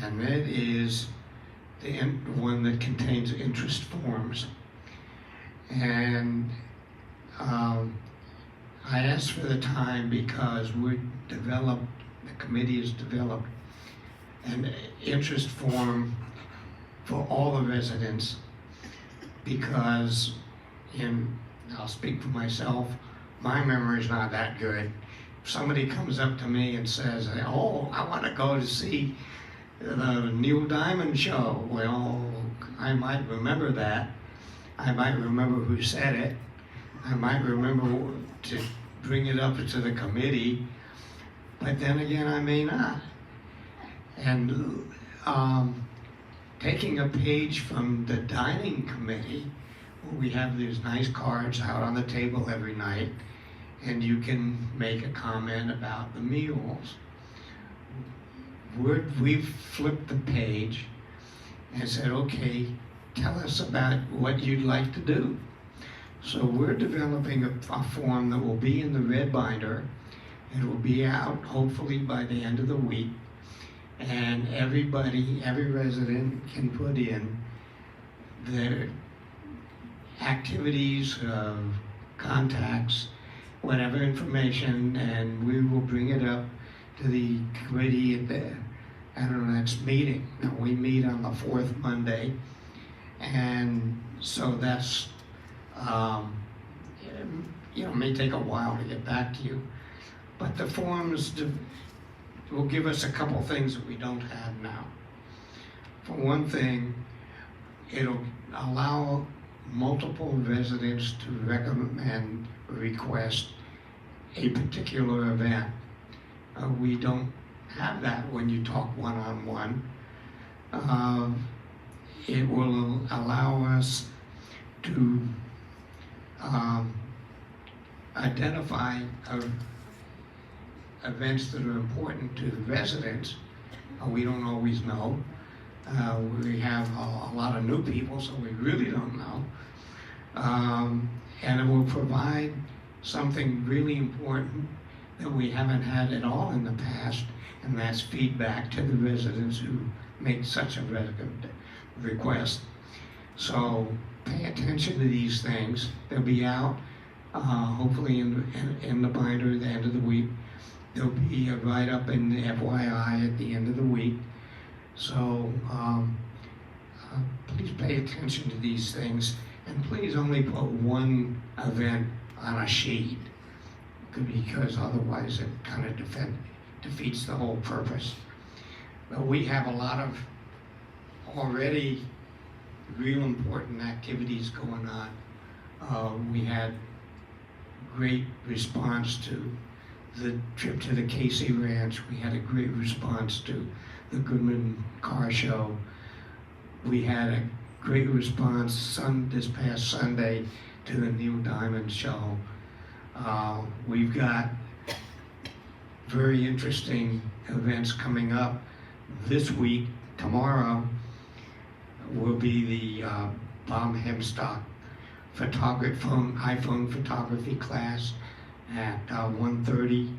Speaker 13: and it is the one that contains interest forms. And I asked for the time because the committee has developed an interest form for all the residents, because I'll speak for myself, my memory's not that good. If somebody comes up to me and says, oh, I want to go to see the Neil Diamond show, well, I might remember that. I might remember who said it. I might remember to bring it up to the committee, but then again, I may not. And taking a page from the dining committee, we have these nice cards out on the table every night, and you can make a comment about the meals. We've flipped the page and said, okay, tell us about what you'd like to do. So we're developing a form that will be in the red binder. It will be out hopefully by the end of the week. And every resident can put in their activities, contacts, whatever information, and we will bring it up to the committee at our next meeting. Now, we meet on the fourth Monday, and So that's, may take a while to get back to you. But the forms will give us a couple things that we don't have now. For one thing, it'll allow multiple residents to recommend or request a particular event. We don't have that when you talk one-on-one. It will allow us to identify events that are important to the residents. We don't always know. We have a lot of new people, so we really don't know. And it will provide something really important that we haven't had at all in the past, and that's feedback to the residents who make such a request. So pay attention to these things. They'll be out hopefully in the binder at the end of the week. There'll be a write-up in the FYI at the end of the week. So please pay attention to these things, and please only put one event on a sheet, because otherwise it kind of defeats the whole purpose. But we have a lot of already real important activities going on. We had great response to the trip to the Casey Ranch. We had a great response to the Goodman Car Show. We had a great response this past Sunday to the Neil Diamond Show. We've got very interesting events coming up this week. Tomorrow will be the Bob Hemstock iPhone photography class at 1:30,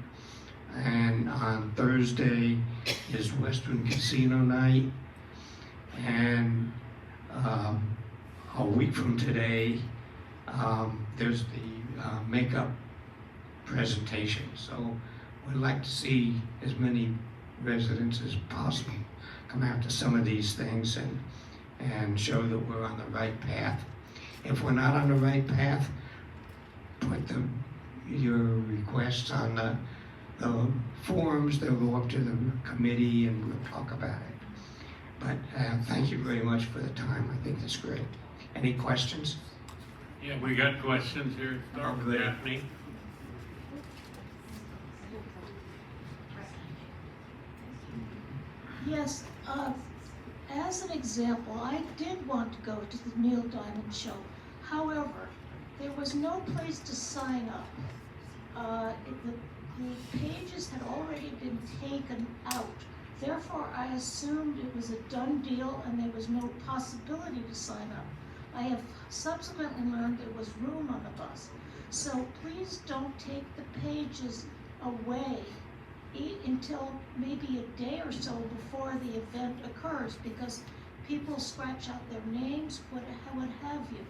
Speaker 13: and on Thursday is Western Casino Night, and a week from today there's the makeup presentation. So we'd like to see as many residents as possible come out to some of these things and show that we're on the right path. If we're not on the right path, put your requests on the forums. They'll go up to the committee and we'll talk about it. But thank you very much for the time. I think that's great. Any questions?
Speaker 1: Yeah, we got questions here. Start with Daphne.
Speaker 6: Yes, as an example, I did want to go to the Neil Diamond Show. However, there was no place to sign up. The pages had already been taken out. Therefore, I assumed it was a done deal and there was no possibility to sign up. I have subsequently learned there was room on the bus. So please don't take the pages away until maybe a day or so before the event occurs, because people scratch out their names, what have you.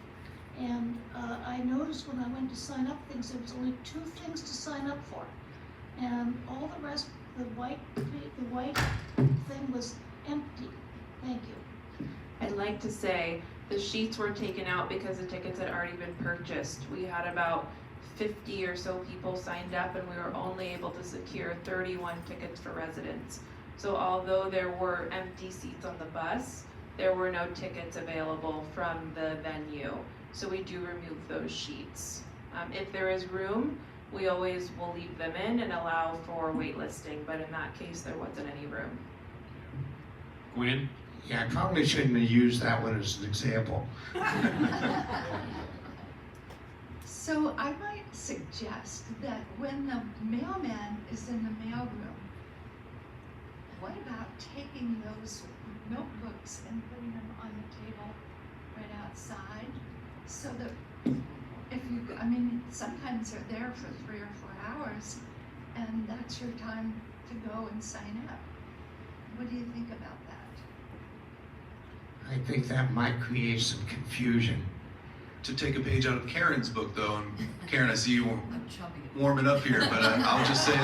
Speaker 6: And I noticed when I went to sign up things, there was only 2 things to sign up for. And all the rest, the white thing was empty. Thank you.
Speaker 14: I'd like to say the sheets were taken out because the tickets had already been purchased. We had about 50 or so people signed up, and we were only able to secure 31 tickets for residents. So although there were empty seats on the bus, there were no tickets available from the venue. So we do remove those sheets. If there is room, we always will leave them in and allow for waitlisting, but in that case, there wasn't any room.
Speaker 1: Gwen?
Speaker 13: Yeah, I probably shouldn't have used that one as an example.
Speaker 15: So I might suggest that when the mailman is in the mailroom, what about taking those notebooks and putting them on the table right outside, so that sometimes they're there for 3 or 4 hours, and that's your time to go and sign up. What do you think about that?
Speaker 13: I think that might create some confusion.
Speaker 16: To take a page out of Karen's book, though, and Karen, I see you warming up here, but I'll just say,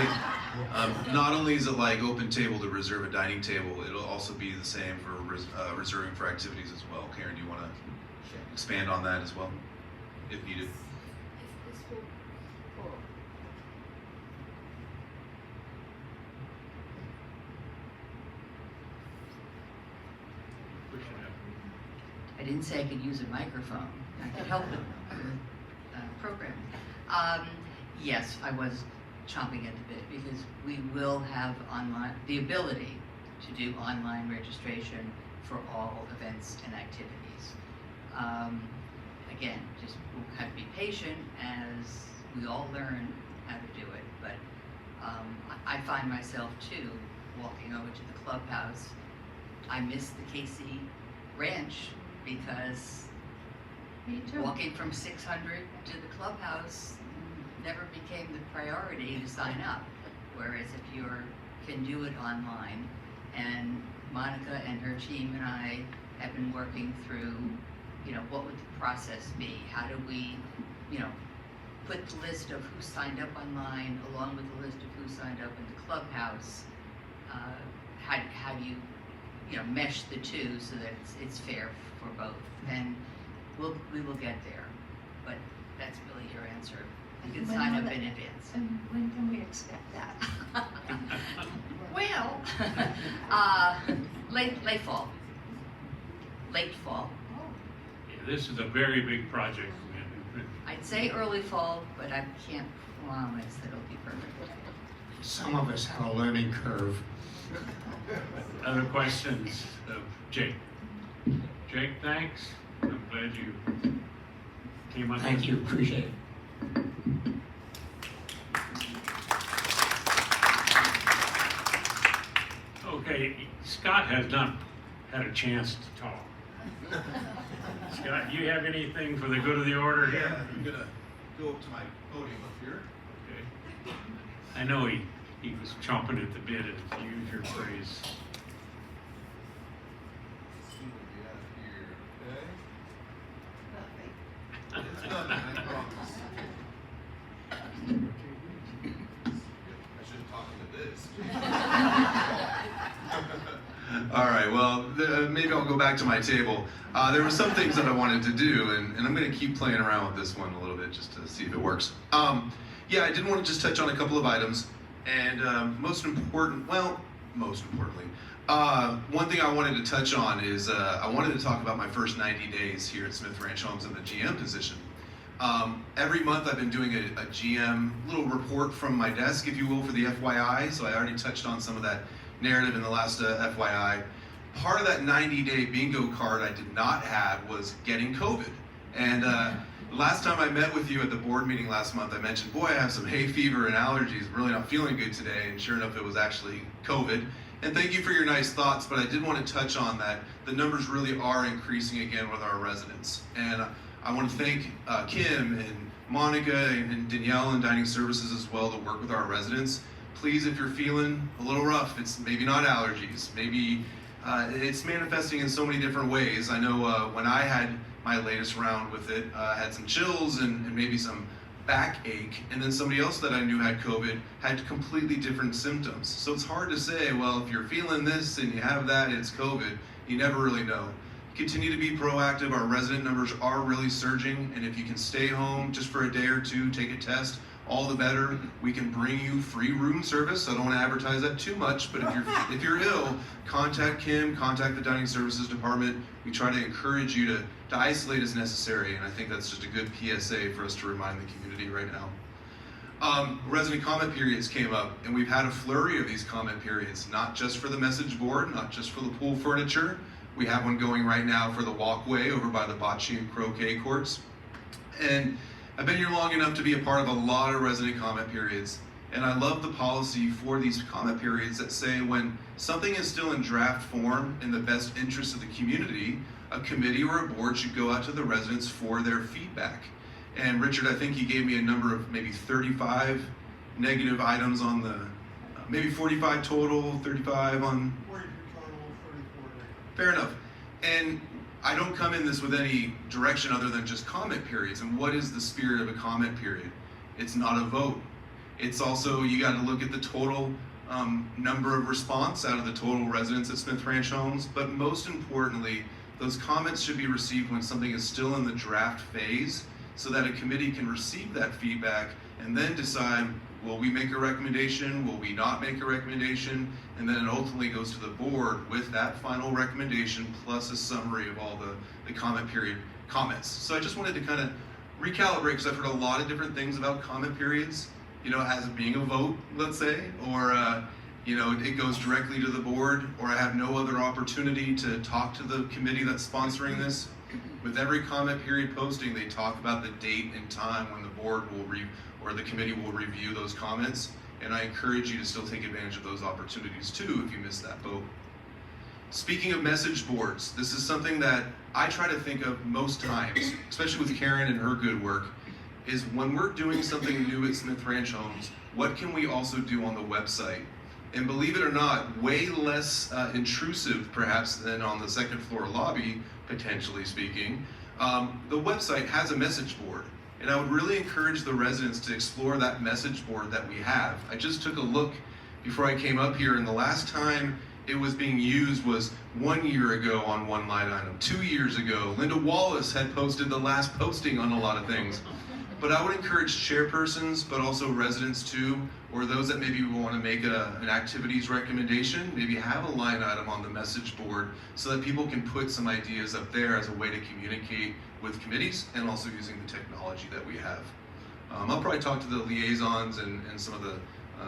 Speaker 16: not only is it like open table to reserve a dining table, it'll also be the same for reserving for activities as well. Karen, do you want to expand on that as well, if needed.
Speaker 10: I didn't say I could use a microphone. I could help with programming. Yes, I was chomping at the bit because we will have the ability to do online registration for all events and activities. Again, just we'll have to be patient as we all learn how to do it. But I find myself too walking over to the clubhouse. I miss the KC Ranch because walking from 600 to the clubhouse never became the priority to sign up. Whereas if you can do it online, and Monica and her team and I have been working through, what would the process be? How do we, put the list of who signed up online along with the list of who signed up in the clubhouse? How do you, mesh the two so that it's fair for both? And we will get there, but that's really your answer. You can sign up in advance.
Speaker 15: And when can we expect that?
Speaker 10: Well, late fall. Late fall.
Speaker 1: Yeah, this is a very big project.
Speaker 10: I'd say early fall, but I can't promise that it'll be perfect.
Speaker 13: Some of us have a learning curve.
Speaker 1: Other questions of Jake? Jake, thanks. I'm glad you came up.
Speaker 13: Thank you, appreciate it.
Speaker 1: Okay, Scott has not had a chance to talk. Scott, you have anything for the good of the order here?
Speaker 16: Yeah, I'm gonna go up to my podium up here.
Speaker 1: Okay. I know he was chomping at the bit, to use your phrase.
Speaker 16: It's nothing, I promise. I shouldn't talk into this. All right, well, maybe I'll go back to my table. There were some things that I wanted to do, and I'm going to keep playing around with this one a little bit just to see if it works. Yeah, I did want to just touch on a couple of items, and most importantly, one thing I wanted to touch on is I wanted to talk about my first 90 days here at Smith Ranch Homes in the GM position. Every month I've been doing a GM little report from my desk, if you will, for the FYI, so I already touched on some of that narrative in the last FYI. Part of that 90-day bingo card I did not have was getting COVID. And last time I met with you at the board meeting last month, I mentioned, boy, I have some hay fever and allergies, I'm really not feeling good today, and sure enough, it was actually COVID. And thank you for your nice thoughts, but I did want to touch on that. The numbers really are increasing again with our residents. And I want to thank Kim and Monica and Danielle in Dining Services as well to work with our residents. Please, if you're feeling a little rough, it's maybe not allergies, maybe it's manifesting in so many different ways. I know when I had my latest round with it, I had some chills and maybe some backache, and then somebody else that I knew had COVID had completely different symptoms. So it's hard to say, well, if you're feeling this and you have that, it's COVID. You never really know. Continue to be proactive. Our resident numbers are really surging, and if you can stay home just for a day or two, take a test, all the better. We can bring you free room service. I don't want to advertise that too much, but if you're ill, contact Kim, contact the Dining Services Department. We try to encourage you to isolate as necessary, and I think that's just a good PSA for us to remind the community right now. Resident comment periods came up, and we've had a flurry of these comment periods, not just for the message board, not just for the pool furniture. We have one going right now for the walkway over by the bocce and croquet courts. And I've been here long enough to be a part of a lot of resident comment periods, and I love the policy for these comment periods that say when something is still in draft form in the best interest of the community, a committee or a board should go out to the residents for their feedback. And Richard, I think you gave me a number of maybe 35 negative items on the, maybe 45 total, 35 on...
Speaker 7: 42 total, 34 negative.
Speaker 16: Fair enough. And I don't come in this with any direction other than just comment periods. And what is the spirit of a comment period? It's not a vote. It's also, you got to look at the total number of response out of the total residents at Smith Ranch Homes, but most importantly, Those comments should be received when something is still in the draft phase, so that a committee can receive that feedback and then decide, will we make a recommendation, will we not make a recommendation, and then it ultimately goes to the board with that final recommendation plus a summary of all the comment period comments. So I just wanted to kind of recalibrate, because I've heard a lot of different things about comment periods, as being a vote, let's say, or it goes directly to the board, or I have no other opportunity to talk to the committee that's sponsoring this. With every comment period posting, they talk about the date and time when the board will or the committee will review those comments, and I encourage you to still take advantage of those opportunities too if you missed that vote. Speaking of message boards, this is something that I try to think of most times, especially with Karen and her good work, is when we're doing something new at Smith Ranch Homes, what can we also do on the website? And believe it or not, way less intrusive perhaps than on the second floor lobby, potentially speaking, the website has a message board. And I would really encourage the residents to explore that message board that we have. I just took a look before I came up here, and the last time it was being used was 1 year ago on one line item. 2 years ago, Linda Wallace had posted the last posting on a lot of things. But I would encourage chairpersons, but also residents too, or those that maybe want to make an activities recommendation, maybe have a line item on the message board so that people can put some ideas up there as a way to communicate with committees and also using the technology that we have. I'll probably talk to the liaisons and some of the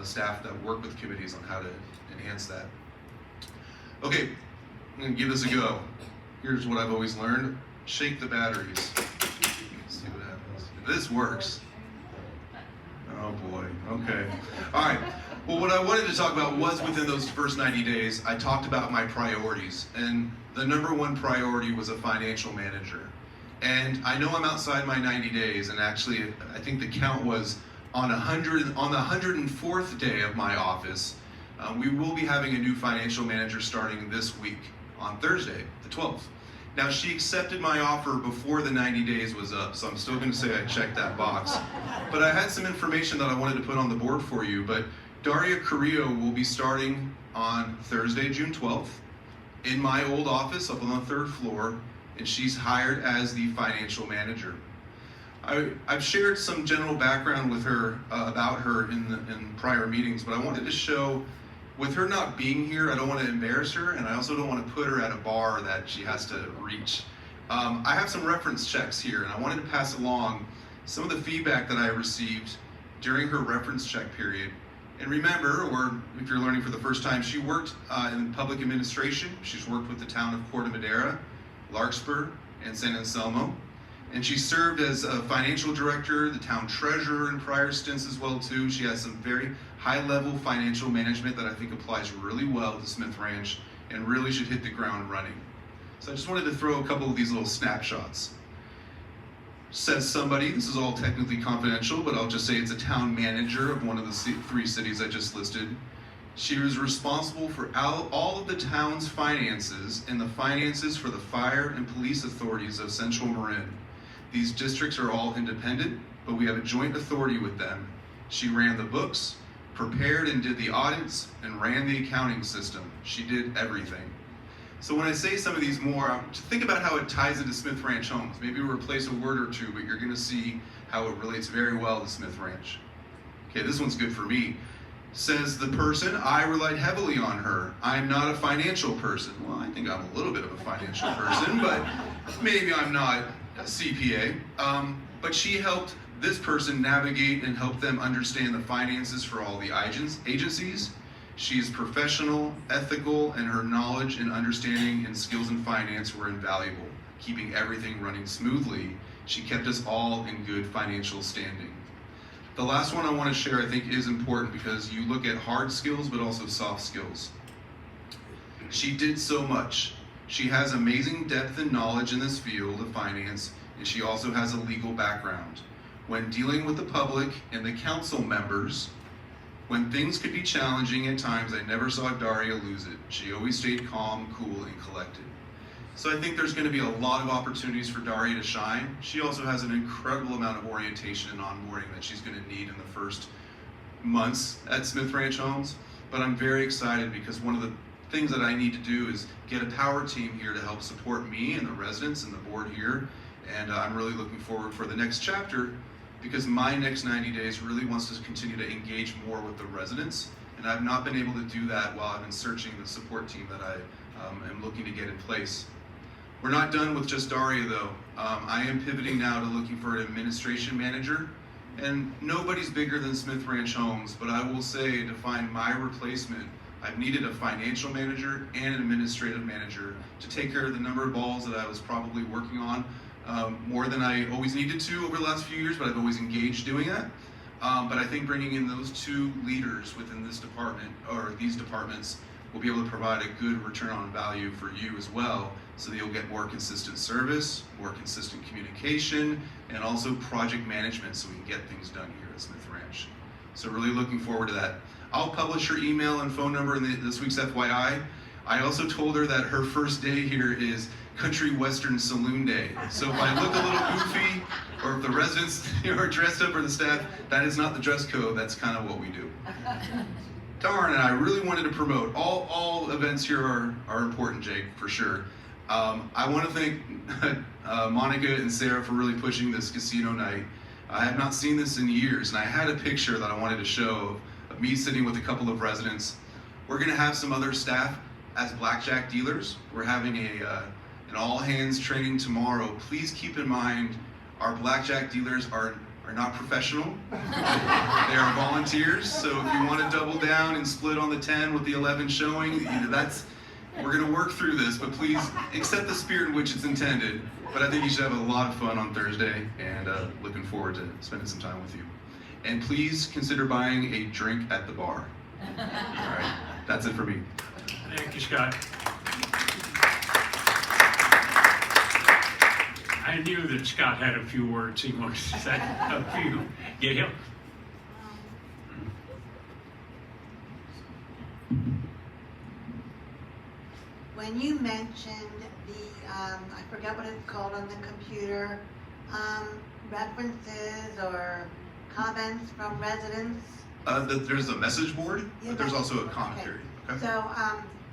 Speaker 16: staff that work with committees on how to enhance that. Okay, I'm gonna give this a go. Here's what I've always learned: shake the batteries. See what happens. This works. Oh boy, okay. All right, well what I wanted to talk about was within those first 90 days, I talked about my priorities, and the number one priority was a financial manager. And I know I'm outside my 90 days, and actually I think the count was on the 104th day of my office, we will be having a new financial manager starting this week on Thursday, the 12th. Now, she accepted my offer before the 90 days was up, so I'm still going to say I checked that box. But I had some information that I wanted to put on the board for you. But Daria Carrillo will be starting on Thursday, June 12th, in my old office up on the 3rd floor, and she's hired as the financial manager. I've shared some general background with her about her in prior meetings, but I wanted to show, with her not being here, I don't want to embarrass her, and I also don't want to put her at a bar that she has to reach. I have some reference checks here, and I wanted to pass along some of the feedback that I received during her reference check period. And remember, or if you're learning for the first time, she worked in public administration. She's worked with the town of Corte Madera, Larkspur, and San Anselmo. And she served as a financial director, the town treasurer in prior stints as well too. She has some very high-level financial management that I think applies really well to Smith Ranch and really should hit the ground running. So I just wanted to throw a couple of these little snapshots. Says somebody, this is all technically confidential, but I'll just say it's a town manager of one of the 3 cities I just listed. She was responsible for all of the town's finances and the finances for the fire and police authorities of Central Marin. These districts are all independent, but we have a joint authority with them. She ran the books, prepared and did the audits, and ran the accounting system. She did everything. So when I say some of these more, think about how it ties into Smith Ranch Homes. Maybe we'll replace a word or two, but you're gonna see how it relates very well to Smith Ranch. Okay, this one's good for me. Says the person, I relied heavily on her. I'm not a financial person. Well, I think I'm a little bit of a financial person, but maybe I'm not a CPA. But she helped this person navigate and help them understand the finances for all the agencies. She's professional, ethical, and her knowledge and understanding and skills in finance were invaluable, keeping everything running smoothly. She kept us all in good financial standing. The last one I want to share I think is important because you look at hard skills but also soft skills. She did so much. She has amazing depth and knowledge in this field of finance, and she also has a legal background. When dealing with the public and the council members, when things could be challenging at times, I never saw Daria lose it. She always stayed calm, cool, and collected. So I think there's going to be a lot of opportunities for Daria to shine. She also has an incredible amount of orientation and onboarding that she's going to need in the first months at Smith Ranch Homes. But I'm very excited because one of the things that I need to do is get a power team here to help support me and the residents and the board here. And I'm really looking forward for the next chapter, because my next 90 days really wants to continue to engage more with the residents. And I've not been able to do that while I've been searching the support team that I am looking to get in place. We're not done with just Daria though. I am pivoting now to looking for an administration manager. And nobody's bigger than Smith Ranch Homes, but I will say to find my replacement, I've needed a financial manager and an administrative manager to take care of the number of balls that I was probably working on more than I always needed to over the last few years, but I've always engaged doing that. But I think bringing in those two leaders within this department, or these departments, will be able to provide a good return on value for you as well, so that you'll get more consistent service, more consistent communication, and also project management so we can get things done here at Smith Ranch. So really looking forward to that. I'll publish her email and phone number in this week's FYI. I also told her that her first day here is Country Western Saloon Day. So if I look a little goofy, or if the residents are dressed up or the staff, that is not the dress code, that's kind of what we do. Darn, and I really wanted to promote, all events here are important, Jake, for sure. I want to thank Monica and Sarah for really pushing this casino night. I have not seen this in years, and I had a picture that I wanted to show of me sitting with a couple of residents. We're going to have some other staff as blackjack dealers. We're having an all-hands training tomorrow. Please keep in mind, our blackjack dealers are not professional. They are volunteers, so if you want to double down and split on the 10 with the 11 showing, we're going to work through this, but please accept the spirit in which it's intended. But I think you should have a lot of fun on Thursday, and looking forward to spending some time with you. And please consider buying a drink at the bar. All right, that's it for me.
Speaker 1: Thank you, Scott. I knew that Scott had a few words he wanted to say. A few. Gail?
Speaker 9: When you mentioned the, I forgot what it's called on the computer, references or comments from residents.
Speaker 16: There's a message board,
Speaker 9: Yeah,
Speaker 16: but there's also a commentary.
Speaker 9: Okay. So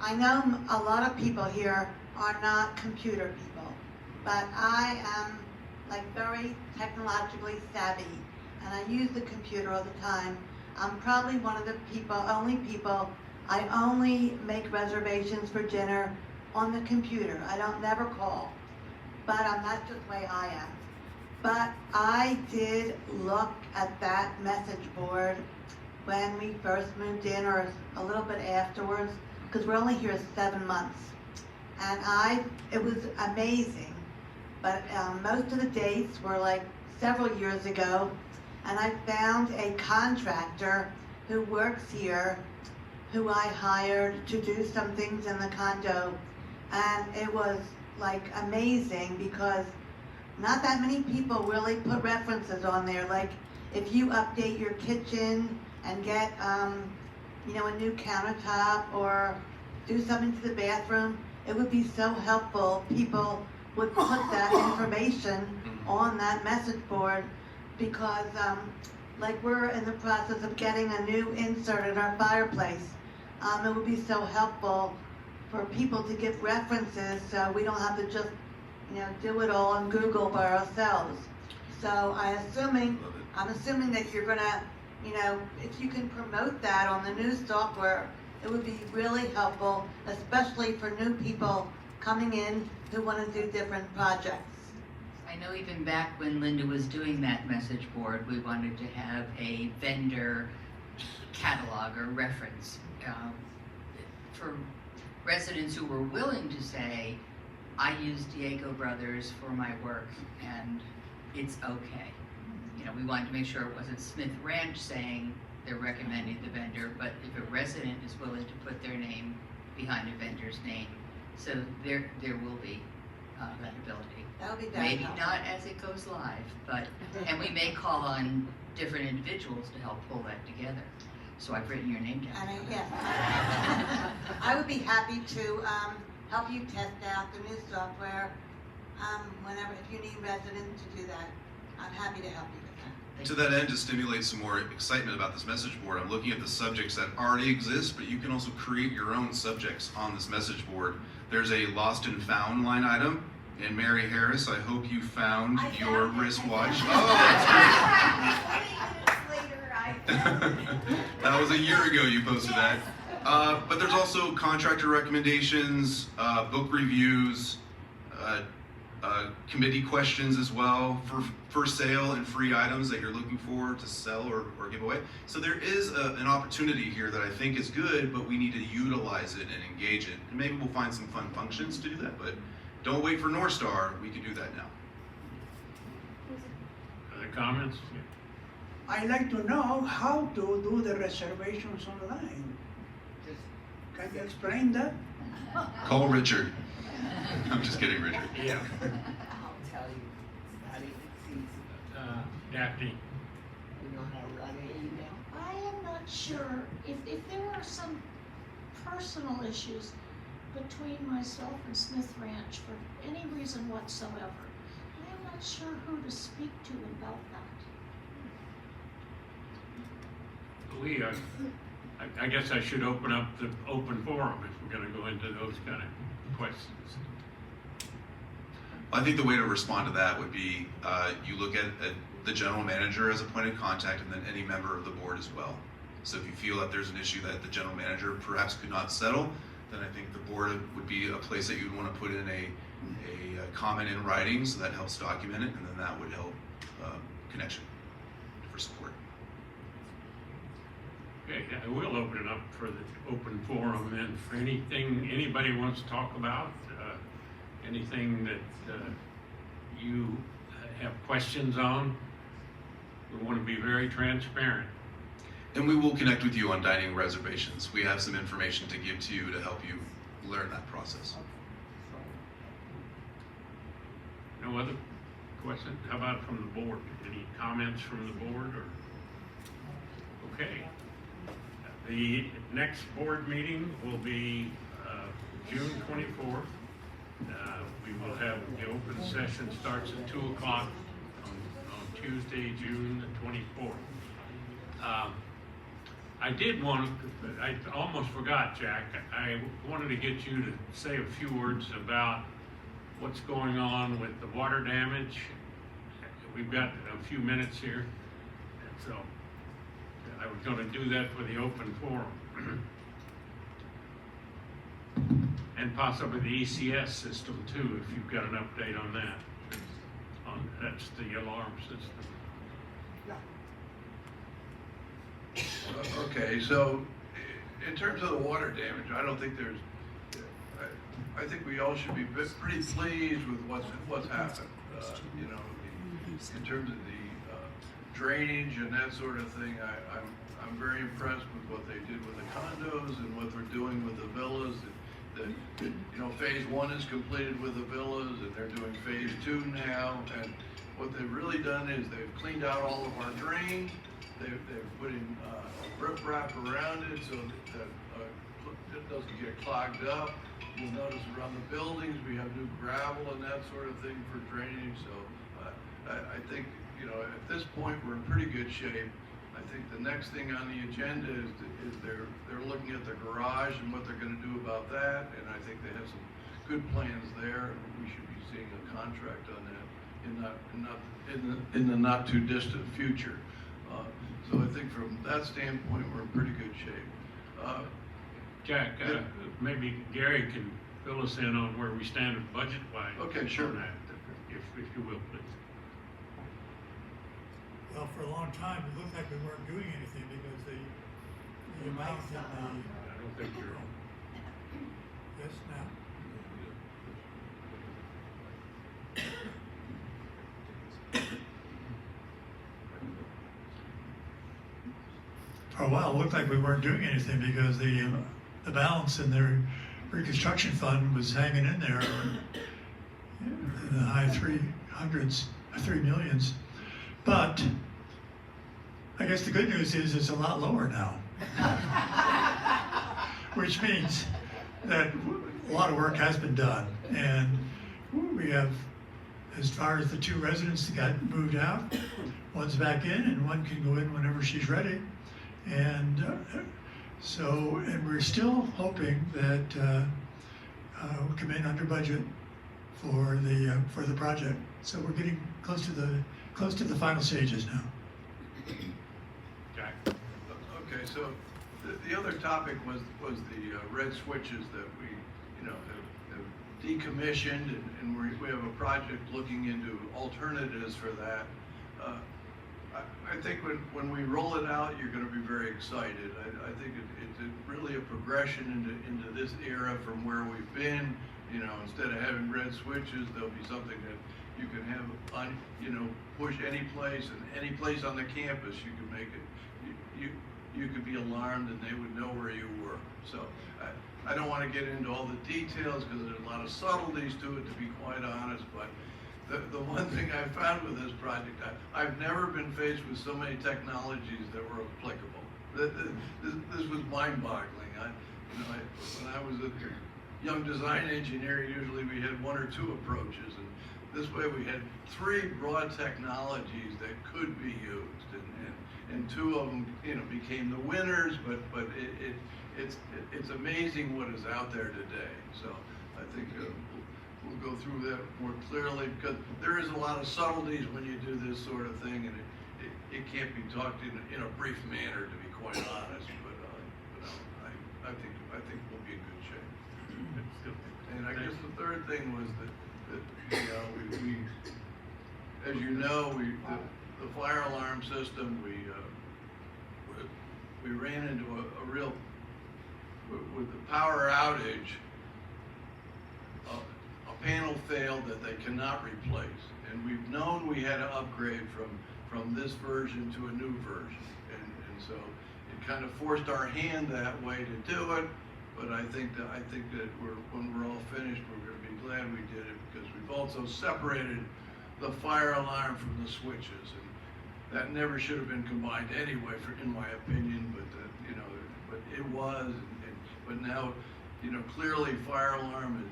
Speaker 9: I know a lot of people here are not computer people, but I am like very technologically savvy, and I use the computer all the time. I'm probably one of the only people, I only make reservations for dinner on the computer. I don't never call, but that's just the way I am. But I did look at that message board when we first moved in, or a little bit afterwards, because we're only here 7 months. And it was amazing, but most of the dates were like several years ago, and I found a contractor who works here, who I hired to do some things in the condo, and it was like amazing, because not that many people really put references on there. Like if you update your kitchen and get a new countertop or do something to the bathroom, it would be so helpful. People would put that information on that message board, because like we're in the process of getting a new insert in our fireplace. It would be so helpful for people to give references, so we don't have to just do it all on Google by ourselves. So I'm assuming that you're gonna, if you can promote that on the new software, it would be really helpful, especially for new people coming in who want to do different projects.
Speaker 10: I know even back when Linda was doing that message board, we wanted to have a vendor catalog or reference for residents who were willing to say, I use Diego Brothers for my work and it's okay. We wanted to make sure it wasn't Smith Ranch saying they're recommending the vendor, but if a resident is willing to put their name behind a vendor's name, so there will be that ability.
Speaker 9: That would be very
Speaker 10: Maybe
Speaker 9: helpful.
Speaker 10: not as it goes live, but, and we may call on different individuals to help pull that together. So I've written your name down.
Speaker 9: Yes. I would be happy to help you test out the new software whenever, if you need residents to do that. I'm happy to help you with that.
Speaker 16: To that end, to stimulate some more excitement about this message board, I'm looking at the subjects that already exist, but you can also create your own subjects on this message board. There's a lost and found line item. And Mary Harris, I hope you found your wristwatch. Oh, that's great. That was a year ago you posted that. But there's also contractor recommendations, book reviews, committee questions as well for sale and free items that you're looking for to sell or give away. So there is an opportunity here that I think is good, but we need to utilize it and engage it. And maybe we'll find some fun functions to do that, but don't wait for North Star, we can do that now.
Speaker 1: Other comments?
Speaker 17: I like to know how to do the reservations online. Can you explain that?
Speaker 16: Call Richard. I'm just kidding, Richard.
Speaker 1: Yeah.
Speaker 9: I'll tell you, it's not even easy.
Speaker 1: Daphne?
Speaker 9: You know how to run an email?
Speaker 6: I am not sure if there are some personal issues between myself and Smith Ranch for any reason whatsoever. I am not sure who to speak to about that.
Speaker 1: I guess I should open up the open forum if we're gonna go into those kind of questions.
Speaker 16: I think the way to respond to that would be you look at the general manager as a point of contact and then any member of the board as well. So if you feel that there's an issue that the general manager perhaps could not settle, then I think the board would be a place that you'd want to put in a comment in writing, so that helps document it, and then that would help connection for support.
Speaker 1: Okay, I will open it up for the open forum then for anything anybody wants to talk about, anything that you have questions on. We want to be very transparent.
Speaker 16: And we will connect with you on dining reservations. We have some information to give to you to help you learn that process.
Speaker 1: No other questions? How about from the board? Any comments from the board or? Okay. The next board meeting will be June 24th. We will have the open session starts at 2 o'clock on Tuesday, June the 24th. I did want to, I almost forgot, Jack. I wanted to get you to say a few words about what's going on with the water damage. We've got a few minutes here, and so I was going to do that for the open forum. And possibly the ECS system too, if you've got an update on that. That's the alarm system.
Speaker 11: Okay, so in terms of the water damage, I don't think there's, I think we all should be pretty pleased with what's happened. You know, in terms of the drainage and that sort of thing, I'm very impressed with what they did with the condos and what they're doing with the villas. You know, phase 1 is completed with the villas, and they're doing phase 2 now. And what they've really done is they've cleaned out all of our drain. They've put in riprap around it so that it doesn't get clogged up. You'll notice around the buildings we have new gravel and that sort of thing for drainage. So I think, you know, at this point we're in pretty good shape. I think the next thing on the agenda is they're looking at the garage and what they're going to do about that, and I think they have some good plans there. And we should be seeing a contract on that in the not too distant future. So I think from that standpoint we're in pretty good shape.
Speaker 1: Jack, maybe Gary can fill us in on where we stand budget-wise.
Speaker 11: Okay, sure.
Speaker 1: On that, if you will, please.
Speaker 5: Well, for a long time, it looked like we weren't doing anything because the amount in the.
Speaker 1: I don't think you're on.
Speaker 5: Yes, now. For a while, it looked like we weren't doing anything because the balance in their reconstruction fund was hanging in there in the high 300s, 3 millions. But I guess the good news is it's a lot lower now, which means that a lot of work has been done, and we have as far as the 2 residents that got moved out, one's back in and one can go in whenever she's ready. And and we're still hoping that we'll come in under budget for the project. So we're getting close to the final stages now.
Speaker 1: Jack?
Speaker 11: Okay, so the other topic was the red switches that we, have decommissioned, and we have a project looking into alternatives for that. I think when we roll it out, you're going to be very excited. I think it's really a progression into this era from where we've been. Instead of having red switches, there'll be something that you can have on, push any place, and any place on the campus you can make it. You could be alarmed and they would know where you were. So I don't want to get into all the details because there's a lot of subtleties to it, to be quite honest, but the one thing I found with this project, I've never been faced with so many technologies that were applicable. This was mind-boggling. When I was a young design engineer, usually we had 1 or 2 approaches, and this way we had 3 broad technologies that could be used, and 2 of them, became the winners. But it's amazing what is out there today. So I think we'll go through that more clearly, because there is a lot of subtleties when you do this sort of thing, and it can't be talked in a brief manner, to be quite honest. But I think we'll be in good shape. And I guess the third thing was that we as you know, the fire alarm system, we ran into a real, with the power outage, a panel failed that they cannot replace. And we've known we had to upgrade from this version to a new version. And so it kind of forced our hand that way to do it. But I think that when we're all finished, we're going to be glad we did it, because we've also separated the fire alarm from the switches, and that never should have been combined anyway, in my opinion. But but it was, but now, clearly fire alarm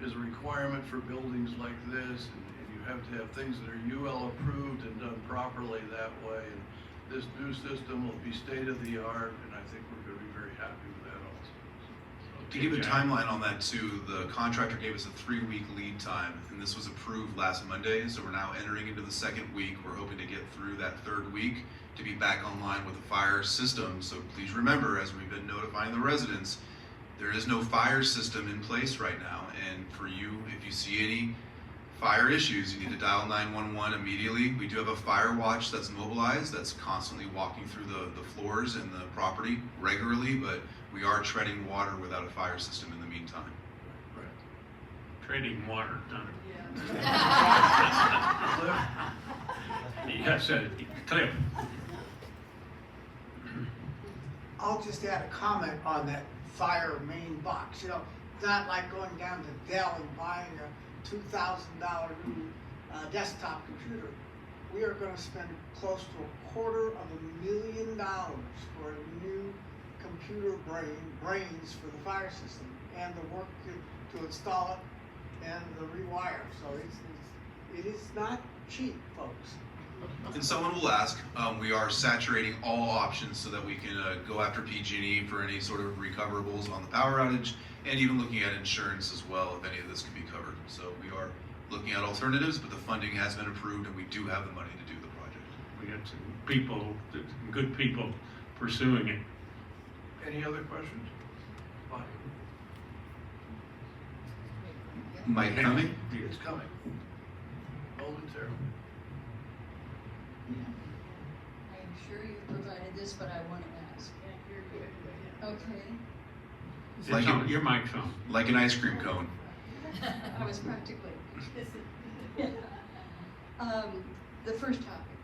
Speaker 11: is a requirement for buildings like this, and you have to have things that are UL approved and done properly that way. And this new system will be state of the art, and I think we're going to be very happy with that also.
Speaker 16: To give a timeline on that too, the contractor gave us a 3-week lead time, and this was approved last Monday, so we're now entering into the 2nd week. We're hoping to get through that 3rd week to be back online with the fire system. So please remember, as we've been notifying the residents, there is no fire system in place right now, and for you, if you see any fire issues, you need to dial 911 immediately. We do have a fire watch that's mobilized, that's constantly walking through the floors and the property regularly, but we are treading water without a fire system in the meantime.
Speaker 1: Right. Trading water, done.
Speaker 12: Yeah.
Speaker 1: Yes, Cliff.
Speaker 4: I'll just add a comment on that fire main box. It's not like going down to Dell and buying a $2,000 new desktop computer. We are going to spend close to $250,000 for a new computer brains for the fire system, and the work to install it and the rewire. So it is not cheap, folks.
Speaker 16: And someone will ask, we are saturating all options so that we can go after PG&E for any sort of recoverables on the power outage, and even looking at insurance as well if any of this can be covered. So we are looking at alternatives, but the funding has been approved and we do have the money to do the project.
Speaker 1: We got some people, good people pursuing it.
Speaker 11: Any other questions? Fine.
Speaker 16: Mike coming?
Speaker 11: It's coming. Momentarily.
Speaker 8: I'm sure you provided this, but I want to ask. Okay.
Speaker 16: Like
Speaker 1: your mic's on.
Speaker 16: Like an ice cream cone.
Speaker 8: I was practically. The first topic,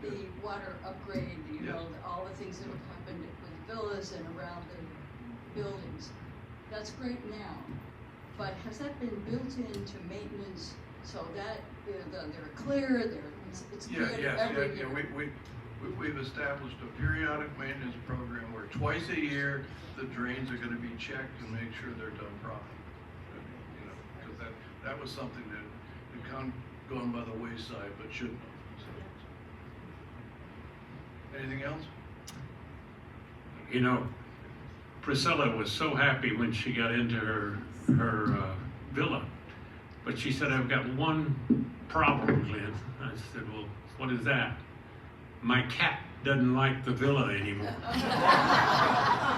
Speaker 8: the water upgrade, all the things that have happened with villas and around the buildings. That's great now, but has that been built into maintenance so that they're clear, it's good every year?
Speaker 11: We've established a periodic maintenance program where twice a year the drains are going to be checked and make sure they're done properly. Because that was something that gone by the wayside, but shouldn't have. So. Anything else?
Speaker 1: You know, Priscilla was so happy when she got into her villa, but she said, "I've got one problem, Glenn." I said, "Well, what is that?" "My cat doesn't like the villa anymore.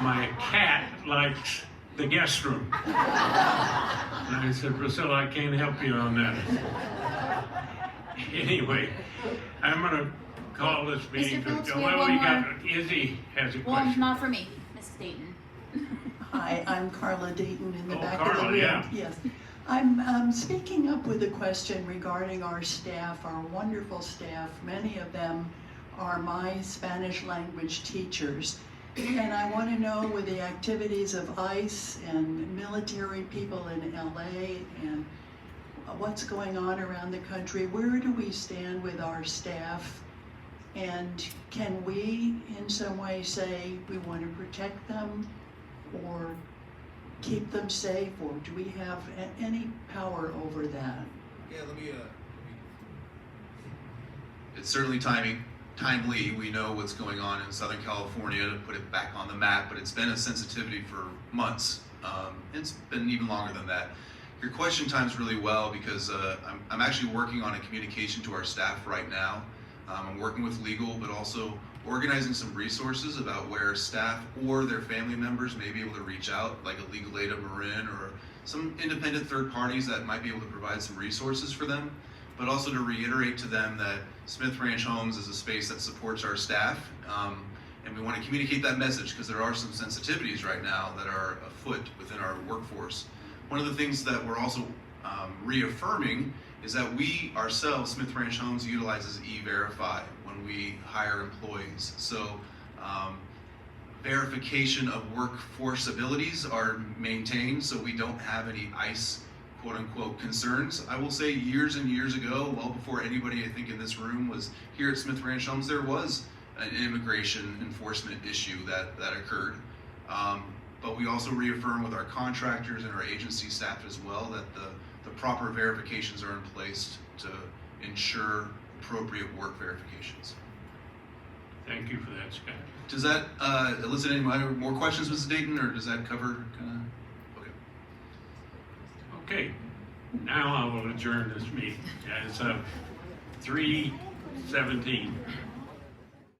Speaker 1: My cat likes the guest room." And I said, "Priscilla, I can't help you on that." Anyway, I'm gonna call this meeting.
Speaker 18: Phillips, we
Speaker 1: Well,
Speaker 18: have
Speaker 1: we
Speaker 18: one
Speaker 1: got, Izzy has a
Speaker 18: Well,
Speaker 1: question.
Speaker 18: not for me, Mrs. Dayton.
Speaker 19: Hi, I'm Carla Dayton in the
Speaker 1: Oh,
Speaker 19: back of the
Speaker 1: Carla,
Speaker 19: room.
Speaker 1: yeah.
Speaker 19: Yes. I'm speaking up with a question regarding our staff, our wonderful staff. Many of them are my Spanish language teachers. And I want to know, with the activities of ICE and military people in LA and what's going on around the country, where do we stand with our staff? And can we in some way say we want to protect them or keep them safe, or do we have any power over that?
Speaker 16: Yeah, it's certainly timely. We know what's going on in Southern California, to put it back on the map, but it's been a sensitivity for months. It's been even longer than that. Your question times really well because I'm actually working on a communication to our staff right now. I'm working with legal, but also organizing some resources about where staff or their family members may be able to reach out, like a Legal Aid of Marin or some independent third parties that might be able to provide some resources for them, but also to reiterate to them that Smith Ranch Homes is a space that supports our staff, and we want to communicate that message because there are some sensitivities right now that are afoot within our workforce. One of the things that we're also reaffirming is that we ourselves, Smith Ranch Homes, utilizes E-Verify when we hire employees. So verification of workforce abilities are maintained, so we don't have any ICE quote-unquote concerns. I will say years and years ago, well before anybody I think in this room was here at Smith Ranch Homes, there was an immigration enforcement issue that occurred. But we also reaffirm with our contractors and our agency staff as well that the proper verifications are in place to ensure appropriate work verifications.
Speaker 1: Thank you for that, Scott.
Speaker 16: Does that elicit any more questions, Mrs. Dayton, or does that cover kind of? Okay.
Speaker 1: Okay, now I will adjourn this meeting. It's 3:17.